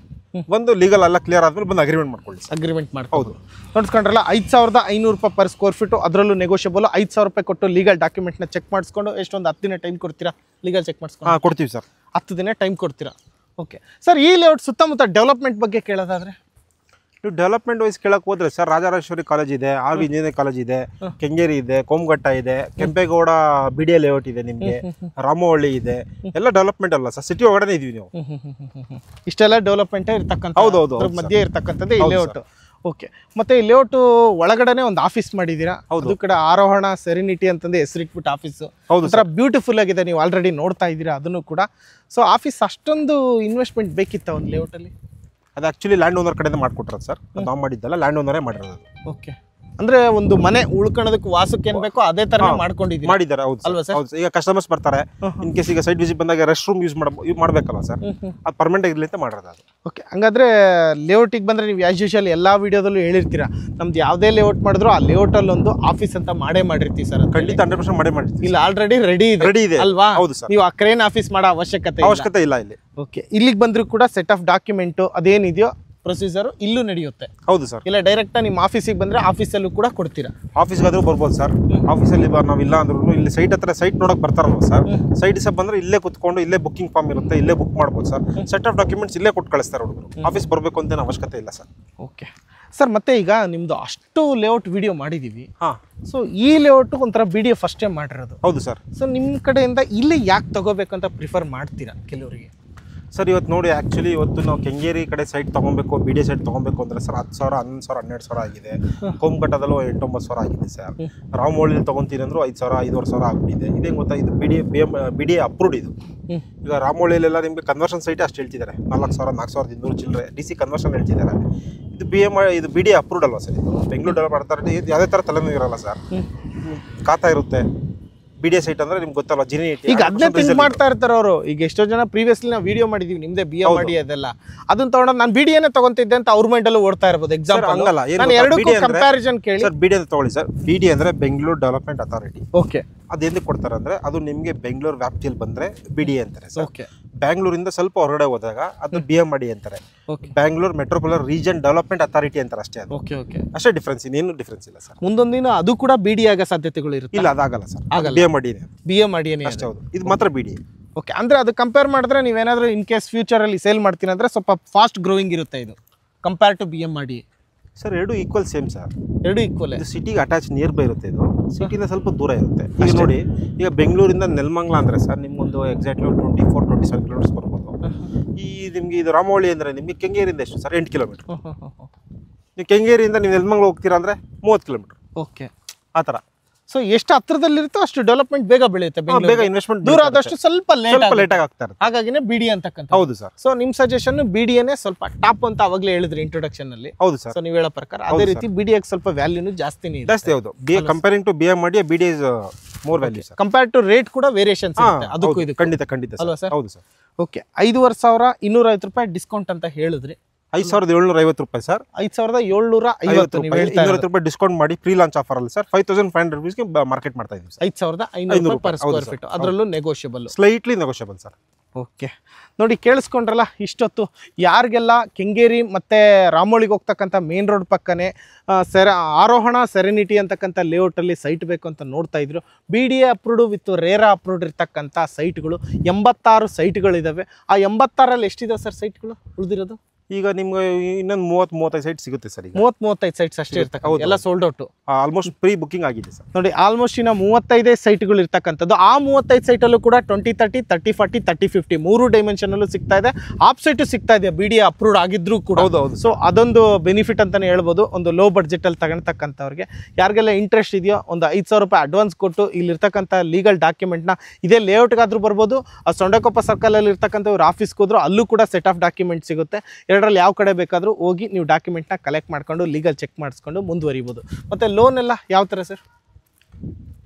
ಬಂದು ಲೀಗಲ್ ಎಲ್ಲ ಕ್ಲಿಯರ್ ಆದಮೇಲೆ ಬಂದು ಅಗ್ರಿಮೆಂಟ್ ಮಾಡ್ಕೊಳ್ಳಿ. ಅಗ್ರಿಮೆಂಟ್ ಮಾಡಿ. ಹೌದು, ನೋಡ್ಕೊಂಡ್ರಲ್ಲ, 5,500 ರೂಪಾಯಿ ಪರ್ ಸ್ಕ್ವೇರ್ ಫೀಟು. ಅದರಲ್ಲೂ ನೆಗೋಷಿಯಬಲ್. 5,000 ರೂಪಾಯಿ ಕೊಟ್ಟು ಲೀಗಲ್ ಡಾಕ್ಯುಮೆಂಟ್ನ ಚೆಕ್ ಮಾಡಿಸ್ಕೊಂಡು ಎಷ್ಟೊಂದು 10 ದಿನ ಟೈಮ್ ಕೊಡ್ತೀರಾ ಲೀಗಲ್ ಚೆಕ್ ಮಾಡಿಸ್ಕೊಂಡು? ಹಾಂ, ಕೊಡ್ತೀವಿ ಸರ್. 10 ದಿನ ಟೈಮ್ ಕೊಡ್ತೀರಾ. ಓಕೆ ಸರ್, ಈ ಲೇಔಟ್ ಸುತ್ತಮುತ್ತ ಡೆವಲಪ್ಮೆಂಟ್ ಬಗ್ಗೆ ಕೇಳೋದಾದ್ರೆ? ನೀವು ಡೆವಲಪ್ಮೆಂಟ್ ವೈಸ್ ಕೇಳಕ್ಕೆ ಹೋದ್ರೆ ಸರ್, ರಾಜರಾಜೇಶ್ವರಿ ಕಾಲೇಜ್ ಇದೆ, ಆರ್ ವಿ ಇಂಜಿನಿಯರಿಂಗ್ ಕಾಲೇಜ್ ಇದೆ, ಕೆಂಗೇರಿ ಇದೆ, ಕೋಮಘಟ್ಟ ಇದೆ, ಕೆಂಪೇಗೌಡ BDA ಲೇಔಟ್ ಇದೆ, ನಿಮಗೆ ರಾಮವಳ್ಳಿ ಇದೆ. ಎಲ್ಲ ಡೆವಲಪ್ಮೆಂಟ್ ಅಲ್ಲ ಸರ್, ಸಿಟಿ ಒಳಗಡೆ ಇದೀವಿ ನೀವು. ಇಷ್ಟೆಲ್ಲ ಡೆವಲಪ್ಮೆಂಟ್ ಇರ್ತಕ್ಕಂಥ ಹೌದೌದು ಮಧ್ಯೆ ಇರ್ತಕ್ಕಂಥದ್ದೇ ಈ ಲೇಔಟ್. ಓಕೆ, ಮತ್ತೆ ಈ ಲೇಔಟ್ ಒಳಗಡೆ ಒಂದು ಆಫೀಸ್ ಮಾಡಿದ್ದೀರಾ. ಅದು ಕಡೆ ಆರೋಹಣ ಸೆರೆನಿಟಿ ಅಂತಂದು ಹೆಸರಿಟ್ಬಿಟ್ಟು ಆಫೀಸು. ಒಂಥರ ಬ್ಯೂಟಿಫುಲ್ ಆಗಿದೆ, ನೀವು ಆಲ್ರೆಡಿ ನೋಡ್ತಾ ಇದ್ದೀರಾ ಅದನ್ನು ಕೂಡ. ಸೊ ಆಫೀಸ್ ಅಷ್ಟೊಂದು ಇನ್ವೆಸ್ಟ್ಮೆಂಟ್ ಬೇಕಿತ್ತ ಒಂದು ಲೇಔಟಲ್ಲಿ? ಅದು ಆ್ಯಕ್ಚುಲಿ ಲ್ಯಾಂಡ್ ಓನರ್ ಕಡೆಯಿಂದ ಮಾಡಿಕೊಟ್ರದು ಸರ್. ನಾವು ಮಾಡಿದ್ದಲ್ಲ, ಲ್ಯಾಂಡ್ ಓನರೇ ಮಾಡಿರೋದು. ಓಕೆ, ಅಂದ್ರೆ ಒಂದು ಮನೆ ಉಳ್ಕೊಳ್ಳೋದಕ್ಕೆ ವಾಸಕ್ಕೆ ಏನ್ ಬೇಕೋ ಅದೇ ತರ ಮಾಡಿದ್ದಾರೆ. ಅಲ್ವಾ ಸರ್? ಈಗ ಕಸ್ಟಮರ್ಸ್ ಬರ್ತಾರೆ, ಇನ್ ಕೇಸ್ ಈಗ ಸೈಟ್ ವಿಸಿಟ್ ಬಂದಾಗ ರೆಸ್ಟ್ ರೂಮ್ ಯೂಸ್ ಮಾಡ್ಬೇಕಲ್ಲ ಸರ್, ಅದು ಪರ್ಮನೆಂಟ್ ಇರ್ಲಿ ಅಂತ ಮಾಡೋದು ಅದು. ಓಕೆ, ಹಂಗಾದ್ರೆ ಲೇಔಟಿಗೆ ಬಂದ್ರೆ ನೀವು ಆಸ್ ಯೂಶುವಲ್ ಎಲ್ಲಾ ವಿಡಿಯೋದಲ್ಲೂ ಹೇಳಿರ್ತೀರಾ, ನಮ್ದು ಯಾವುದೇ ಲೇಔಟ್ ಮಾಡಿದ್ರು ಆ ಲೇಔಟ್ ಅಲ್ಲಿ ಒಂದು ಆಫೀಸ್ ಅಂತ ಮಾಡಿರ್ತೀವಿ ಸರ್. ಖಂಡಿತ 100% ಮಾಡಿರ್ತೀವಿ. ಇಲ್ಲ ಆಲ್ರೆಡಿ ರೆಡಿ ಇದೆ ಅಲ್ವಾ? ಹೌದು ಸರ್. ನೀವು ಆ ಕ್ರೇನ್ ಆಫೀಸ್ ಮಾಡೋ ಅವಶ್ಯಕತೆ ಇಲ್ಲ ಇಲ್ಲಿ. ಓಕೆ, ಇಲ್ಲಿಗೆ ಬಂದ್ರು ಕೂಡ ಸೆಟ್ ಆಫ್ ಡಾಕ್ಯುಮೆಂಟ್ ಅದೇನಿದೆಯೋ ಪ್ರೊಸೀಜರ್ ಇಲ್ಲೂ ನಡೆಯುತ್ತೆ. ಹೌದು ಸರ್. ಇಲ್ಲ ಡೈರೆಕ್ಟ್ ನಿಮ್ಮ ಆಫೀಸಿಗೆ ಬಂದ್ರೆ ಆಫೀಸಲ್ಲೂ ಕೂಡ ಕೊಡ್ತೀರಾ? ಆಫೀಸ್ಗಾದ್ರೂ ಬರ್ಬೋದು ಸರ್. ಆಫೀಸಲ್ಲಿ ನಾವು ಇಲ್ಲ ಅಂದ್ರೂ ಇಲ್ಲಿ ಸೈಟ್ ಹತ್ರ ಸೈಟ್ ನೋಡಕ್ ಬರ್ತಾರಲ್ವ ಸರ್, ಸೈಟ್ ಸಹ ಬಂದ್ರೆ ಇಲ್ಲೇ ಕುತ್ಕೊಂಡು ಇಲ್ಲೇ ಬುಕ್ಕಿಂಗ್ ಫಾರ್ಮ್ ಇರುತ್ತೆ, ಇಲ್ಲೇ ಬುಕ್ ಮಾಡ್ಬೋದು ಸರ್. ಸೆಟ್ ಆಫ್ ಡಾಕ್ಯುಮೆಂಟ್ಸ್ ಇಲ್ಲೇ ಕೊಟ್ಟು ಕಳಿಸ್ತಾರೆ ಹುಡುಗರು. ಆಫೀಸ್ ಬರಬೇಕು ಅಂತ ಅವಶ್ಯಕತೆ ಇಲ್ಲ ಸರ್. ಓಕೆ ಸರ್, ಮತ್ತೆ ಈಗ ನಿಮ್ದು ಅಷ್ಟು ಲೇಔಟ್ ವಿಡಿಯೋ ಮಾಡಿದೀವಿ. ಸೊ ಈ ಲೇಔಟ್ ಒಂಥರ ವಿಡಿಯೋ ಫಸ್ಟ್ ಟೈಮ್ ಮಾಡಿರೋದು. ಹೌದು ಸರ್. ಸೊ ನಿಮ್ಮ ಕಡೆಯಿಂದ ಇಲ್ಲಿ ಯಾಕೆ ತಗೋಬೇಕಂತ ಪ್ರಿಫರ್ ಮಾಡ್ತೀರಾ ಕೆಲವರಿಗೆ? ಸರ್ ಇವತ್ತು ನೋಡಿ, ಆ್ಯಕ್ಚುಲಿ ಇವತ್ತು ನಾವು ಕೆಂಗೇರಿ ಕಡೆ ಸೈಟ್ ತೊಗೊಬೇಕು, BDA ಸೈಟ್ ತೊಗೊಬೇಕು ಅಂದರೆ ಸರ್ 10,000, 11,000, 12,000 ಆಗಿದೆ. ಕೋಮಘಟ್ಟದಲ್ಲೂ 8-9,000 ಆಗಿದೆ ಸರ್. ರಾಮವಳ್ಳಿಲಿ ತೊಗೊತೀನಿ ಅಂದರೂ 5,000, 5,500 ಆಗ್ಬಿಟ್ಟಿದೆ. ಇದೇ ಗೊತ್ತಾ, ಇದು BDA ಅಪ್ರೂವ್ಡ್ ಇದು. ಈಗ ರಾಮವಳ್ಳಿಲೆಲ್ಲ ನಿಮಗೆ ಕನ್ವರ್ಷನ್ ಸೈಟ್ ಅಷ್ಟು ಹೇಳ್ತಿದ್ದಾರೆ, 4,000, 4,200 ಚಿಲ್ಲರೆ DC ಕನ್ವರ್ಷನ್ ಹೇಳ್ತಿದ್ದಾರೆ. ಇದು BDA ಅಪ್ರೂವ್ಡ್ ಅಲ್ವಾ ಸರ್? ಇದು ಬೆಂಗಳೂರು ಡೆವಲಪ್ ಅಥಾರಿಟಿ ಯಾವುದೇ ಥರ ತಲೆನೋವು ಇರಲ್ಲ ಸರ್. ಖಾತಾ ಇರುತ್ತೆ. BDA ಸೈಟ್ ಅಂದ್ರೆ ನಿಮ್ಗೆ ಗೊತ್ತಲ್ಲ, ಈಗ ಅದನ್ನೇ ಥಿಂಕ್ ಮಾಡ್ತಾ ಇರ್ತಾರೆ ಅವರು. ಈಗ ಎಷ್ಟೋ ಜನ ಪ್ರೀವಿಯಸ್ಲಿ ನಾವು ವಿಡಿಯೋ ಮಾಡಿದೀವಿ ನಿಮ್ದೇ BA ಮಾಡಿ ಅದೆಲ್ಲ, ಅದನ್ನ ತಗೊಂಡು ನಾನು BDAನೇ ತಗೊಂತಿದ್ದೆ ಅಂತ ಅವ್ರ ಮೈಂಡ್ ಅಲ್ಲೂ ಓಡ್ತಾ ಇರ್ಬೋದು. ಎಕ್ಸಾಂಪಲ್ ಹಂಗಲ್ಲ, ನಾನು ಎರಡಕ್ಕೂ ಕಂಪ್ಯಾರಿಸನ್ ಕೇಳಿ. ಸರ್ BDA ಅಂತ ತಗೊಳ್ಳಿ ಸರ್. BDA ಅಂದ್ರೆ ಬೆಂಗಳೂರು ಡೆವಲಪ್ಮೆಂಟ್ ಅಥಾರಿಟಿ. ಓಕೆ, ಅದೇನು ಕೊಡ್ತಾರೆ ಅಂದ್ರೆ ಅದು ನಿಮಗೆ ಬೆಂಗಳೂರು ವ್ಯಾಪ್ತಿಯಲ್ಲಿ ಬಂದ್ರೆ BDA ಅಂತಾರೆ ಸರ್. ಓಕೆ, ಬ್ಯಾಂಗ್ಳೂರಿಂದ ಸ್ವಲ್ಪ ಹೊರಗಡೆ ಹೋದಾಗ ಅದು BMRD ಅಂತಾರೆ. Bangalore metropolitan region development authority ಅಂತಾರೆ ಅಷ್ಟೇ. ಅದು ಅಷ್ಟೇ ಡಿಫ್ರೆನ್ಸ್, ಇನ್ನೇನು ಡಿಫ್ರೆನ್ಸ್ ಇಲ್ಲ ಸರ್. ಮುಂದೊಂದಿನ ಅದು ಕೂಡ BDA ಆಗೋ ಸಾಧ್ಯತೆಗಳು ಇರುತ್ತೆ? ಇಲ್ಲ, ಅದಾಗಲ್ಲ ಸರ್. BMRD ಅಷ್ಟೇ. ಹೌದು, ಇದು ಮಾತ್ರ BDA. ಓಕೆ, ಅಂದ್ರೆ ಅದು ಕಂಪೇರ್ ಮಾಡಿದ್ರೆ ನೀವೇನಾದ್ರೂ ಇನ್ ಕೇಸ್ ಫ್ಯೂಚರ್ ಅಲ್ಲಿ ಸೇಲ್ ಮಾಡ್ತೀನಿ ಅಂದ್ರೆ ಸ್ವಲ್ಪ ಫಾಸ್ಟ್ ಗ್ರೋಯಿಂಗ್ ಇರುತ್ತೆ ಇದು ಕಂಪೇರ್ ಟು BMRD. ಸರ್ ಎರಡು ಈಕ್ವಲ್ ಸೇಮ್ ಸರ್, ಎರಡು ಈಕ್ವಲ್. ಇದು ಸಿಟಿಗೆ ಅಟ್ಯಾಚ್ ನಿಯರ್ ಬೈ ಇರುತ್ತೆ. ಇದು ಸಿಟಿನ ಸ್ವಲ್ಪ ದೂರ ಇರುತ್ತೆ. ಈಗ ನೋಡಿ, ಈಗ ಬೆಂಗಳೂರಿಂದ ನೆಲಮಂಗಲ ಅಂದರೆ ಸರ್ ನಿಮ್ಗೊಂದು ಎಕ್ಸಾಕ್ಟ್ಲಿ 24-27 ಕಿಲೋಮೀಟರ್ಸ್ ಬರ್ಬೋದು. ಈ ನಿಮಗೆ ಇದು ರಾಮವಳ್ಳಿ ಅಂದರೆ ನಿಮಗೆ ಕೆಂಗೇರಿಯಿಂದ ಎಷ್ಟು ಸರ್? 8 ಕಿಲೋಮೀಟರ್. ನೀವು ಕೆಂಗೇರಿಯಿಂದ ನೀವು ನೆಲಮಂಗಲ ಹೋಗ್ತೀರಾ ಅಂದರೆ 30 ಕಿಲೋಮೀಟರ್. ಓಕೆ, ಆ ಥರ. ಸೊ ಎಷ್ಟು ಹತ್ರದಲ್ಲಿರುತ್ತೋ ಅಷ್ಟು ಡೆವಲಪ್ಮೆಂಟ್ ಬೇಗ ಬೆಳೆಯುತ್ತೆ. ಬೇಗ ಇನ್ವೆಸ್ಟ್ಮೆಂಟ್ ದೂರ ಆದಷ್ಟು ಸ್ವಲ್ಪ ಲೇಟ್ ಆಗಿ ಆಗ್ತಾ ಇರುತ್ತೆ. ಹಾಗಾಗಿನೇ BDA ಅಂತಕ್ಕಂಥ. ಹೌದು ಸರ್. ಸೊ ನಿಮ್ ಸಜೆಷನ್ BDAನೇ ಸ್ವಲ್ಪ ಟಾಪ್ ಅಂತ ಅವಾಗಲೇ ಹೇಳಿದ್ರಿ ಇಂಟ್ರೊಡಕ್ಷನ್ ಅಲ್ಲಿ. ಹೌದು ಸರ್. ಸೊ ನೀವು ಹೇಳೋ ಪ್ರಕಾರ ಅದೇ ರೀತಿ BDA ಸ್ವಲ್ಪ ವ್ಯಾಲ್ಯೂನು ಜಾಸ್ತಿನೇ ಇದೆ. ಜಾಸ್ತಿ. ಹೌದು, comparing to BMRD BDA is more value sir. Compare to rate ಕೂಡ ವೇರಿಯೇಷನ್ಸ್ ಇರುತ್ತೆ ಅದಕ್ಕೂ ಇದು. ಖಂಡಿತ ಅಲ್ವಾ ಸರ್? ಹೌದು ಸರ್. ಓಕೆ, 5,250 ರೂಪಾಯಿ ಡಿಸ್ಕೌಂಟ್ ಅಂತ ಹೇಳಿದ್ರಿ. 5,750 ರೂಪಾಯಿ ಸರ್. 5,750 200 ರೂಪಾಯಿ ಡಿಸ್ಕೌಂಟ್ ಮಾಡಿ ಪ್ರೀ ಲಾಂಚ್ ಆಫರ್ ಅಲ್ಲಿ ಸರ್ 5,500 ರೂಪೀಸ್ಗೆ ಮಾರ್ಕೆಟ್ ಮಾಡ್ತಾ ಇದ್ದೀವಿ ಸರ್. 5,500 ರೂಪಾಯಿ ಪರ್ ಸ್ಕ್ವೇರ್ ಫೀಟ್, ಅದರಲ್ಲೂ negotiable, slightly negotiable sir. Okay, ನೋಡಿ ಕೇಳಿಸ್ಕೊಂಡ್ರಲ್ಲ ಇಷ್ಟೊತ್ತು. ಯಾರಿಗೆಲ್ಲ ಕೆಂಗೇರಿ ಮತ್ತು ರಾಮೋಳಿಗೆ ಹೋಗ್ತಕ್ಕಂಥ ಮೇನ್ ರೋಡ್ ಪಕ್ಕನೇ ಆರೋಹಣ ಸೆರೆನಿಟಿ ಅಂತಕ್ಕಂಥ ಲೇಔಟಲ್ಲಿ ಸೈಟ್ ಬೇಕು ಅಂತ ನೋಡ್ತಾ ಇದ್ರು, BDA approved with RERA approved ಇರ್ತಕ್ಕಂಥ ಸೈಟ್ಗಳು 86 ಸೈಟ್ಗಳಿದ್ದಾವೆ. ಆ 86ರಲ್ಲಿ ಎಷ್ಟಿದೆ ಸರ್ ಸೈಟ್ಗಳು ಉಳಿದಿರೋದು? ಈಗ ನಿಮ್ಗೆ ಇನ್ನೊಂದು 30-35 ಸೈಟ್ ಸಿಗುತ್ತೆ ಸರ್. ಈಗ 30-35 ಸೈಟ್ಸ್ ಅಷ್ಟೇ ಇರ್ತಕ್ಕಂಥ, ಎಲ್ಲ sold out, almost pre booking ಆಗಿದೆ ಸರ್. ನೋಡಿ ಆಲ್ಮೋಸ್ಟ್ ಇನ್ನು 35 ಸೈಟ್ಗಳು ಇರ್ತಕ್ಕಂಥದ್ದು. ಆ 35 ಸೈಟಲ್ಲೂ ಕೂಡ 20-30, 30-40, 30-50 3 ಡೈಮೆನ್ಷನ್ ಅಲ್ಲೂ ಸಿಗ್ತಾ ಇದೆ. ಆಪ್ ಸೈಟು ಸಿಗ್ತಾ ಇದೆ BDA ಅಪ್ರೂವ್ಡ್ ಆಗಿದ್ರು ಕೂಡ. ಸೊ ಅದೊಂದು ಬೆನಿಫಿಟ್ ಅಂತಾನೆ ಹೇಳ್ಬೋದು ಒಂದು ಲೋ ಬಡ್ಜೆಟ್ ಅಲ್ಲಿ ತಗೊಳ್ತಕ್ಕಂಥವ್ರಿಗೆ. ಯಾರಿಗೆಲ್ಲ ಇಂಟ್ರೆಸ್ಟ್ ಇದೆಯೋ ಒಂದು 5,000 ರೂಪಾಯಿ ಅಡ್ವಾನ್ಸ್ ಕೊಟ್ಟು ಇಲ್ಲಿರ್ತಕ್ಕಂಥ ಲೀಗಲ್ ಡಾಕ್ಯುಮೆಂಟ್ನ ಇದೇ ಲೇಔಟ್ಗಾದ್ರೂ ಬರ್ಬೋದು, ಆ ಸೊಂಡಕೊಪ್ಪ ಸರ್ಕಲ್ ಅಲ್ಲಿ ಇರ್ತಕ್ಕಂಥ ಇವ್ರ ಆಫೀಸ್ಗೆ ಹೋದ್ರು ಅಲ್ಲೂ ಕೂಡ ಸೆಟ್ ಆಫ್ ಡಾಕ್ಯುಮೆಂಟ್ ಸಿಗುತ್ತೆ. ಎರಡರಲ್ಲಿ ಯಾವ ಕಡೆ ಬೇಕಾದರೂ ಹೋಗಿ ನೀವು ಡಾಕ್ಯುಮೆಂಟ್ನ ಕಲೆಕ್ಟ್ ಮಾಡ್ಕೊಂಡು ಲೀಗಲ್ ಚೆಕ್ ಮಾಡಿಸ್ಕೊಂಡು ಮುಂದುವರಿಬೋದು. ಮತ್ತೆ ಲೋನ್ ಎಲ್ಲ ಯಾವ ಥರ ಸರ್?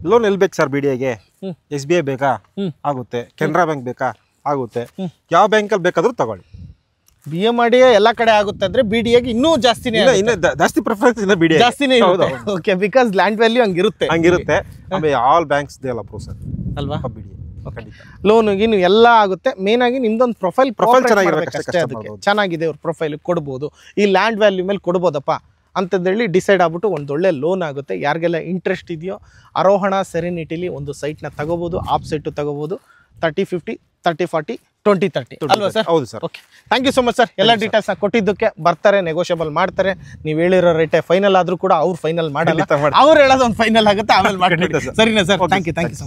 ಲೋನ್ ಎಲ್ಲಿ ಬೇಕು ಸರ್ BDAಗೆ? SBI ಬೇಕಾ? ಆಗುತ್ತೆ. ಕೆನರಾ ಬ್ಯಾಂಕ್ ಬೇಕಾ? ಆಗುತ್ತೆ. ಯಾವ ಬ್ಯಾಂಕಲ್ಲಿ ಬೇಕಾದರೂ ತಗೊಳ್ಳಿ. BMRD ಎಲ್ಲ ಕಡೆ ಆಗುತ್ತೆ ಅಂದ್ರೆ BDAಗೆ ಇನ್ನೂ ಜಾಸ್ತಿನೇ, ಜಾಸ್ತಿ ಪ್ರಿಫರೆನ್ಸ್ ಇದೆ BDA ಜಾಸ್ತಿನೇ ಇರುತ್ತೆ. ಓಕೆ, ಬಿಕಾಸ್ ಲ್ಯಾಂಡ್ ವ್ಯಾಲ್ಯೂ ಹಂಗಿರುತ್ತೆ. ಆಮೇಲೆ ಆಲ್ ಬ್ಯಾಂಕ್ಸ್ ದೇ ಅಲ್ಲ ಅಪ್ರೂವ್ ಸರ್ ಅಲ್ವಾ? BDA ಲೋನ್ಗೆ ನೀವು ಎಲ್ಲ ಆಗುತ್ತೆ. ಮೇನ್ ಆಗಿ ನಿಮ್ದೊಂದು ಪ್ರೊಫೈಲ್ ಚೆನ್ನಾಗಿದೆ, ಅವ್ರ ಪ್ರೊಫೈಲ್ ಕೊಡ್ಬೋದು, ಈ ಲ್ಯಾಂಡ್ ವ್ಯಾಲ್ಯೂ ಮೇಲೆ ಕೊಡ್ಬೋದಪ್ಪ ಅಂತಂದೇಳಿ ಡಿಸೈಡ್ ಆಗ್ಬಿಟ್ಟು ಒಂದು ಒಳ್ಳೆ ಲೋನ್ ಆಗುತ್ತೆ. ಯಾರಿಗೆಲ್ಲ ಇಂಟ್ರೆಸ್ಟ್ ಇದೆಯೋ ಆರೋಹಣ ಸೆರೆನಿಟಿಲಿ ಒಂದು ಸೈಟ್ನ ತಗೋಬೋದು, ಆಪ್ ಸೈಟು ತಗೋಬೋದು. 30-50, 30-40, 20-30 ಅಲ್ವಾ ಸರ್? ಹೌದು sir. Okay, thank you so much sir. ಎಲ್ಲ ಡೀಟೇಲ್ಸ್ನ ಕೊಟ್ಟಿದ್ದಕ್ಕೆ. ಬರ್ತಾರೆ, ನೆಗೋಷಿಯಬಲ್ ಮಾಡ್ತಾರೆ. ನೀವು ಹೇಳಿರೋ ರೇಟೇ ಫೈನಲ್ ಆದರೂ ಕೂಡ ಅವ್ರು ಫೈನಲ್ ಮಾಡಲ್ಲ, ಅವ್ರು ಹೇಳೋದು ಒಂದು ಫೈನಲ್ ಆಗುತ್ತೆ, ಆಮೇಲೆ ಮಾಡ್ತಾರೆ. ಸರಿನಾ sir? Thank you so much.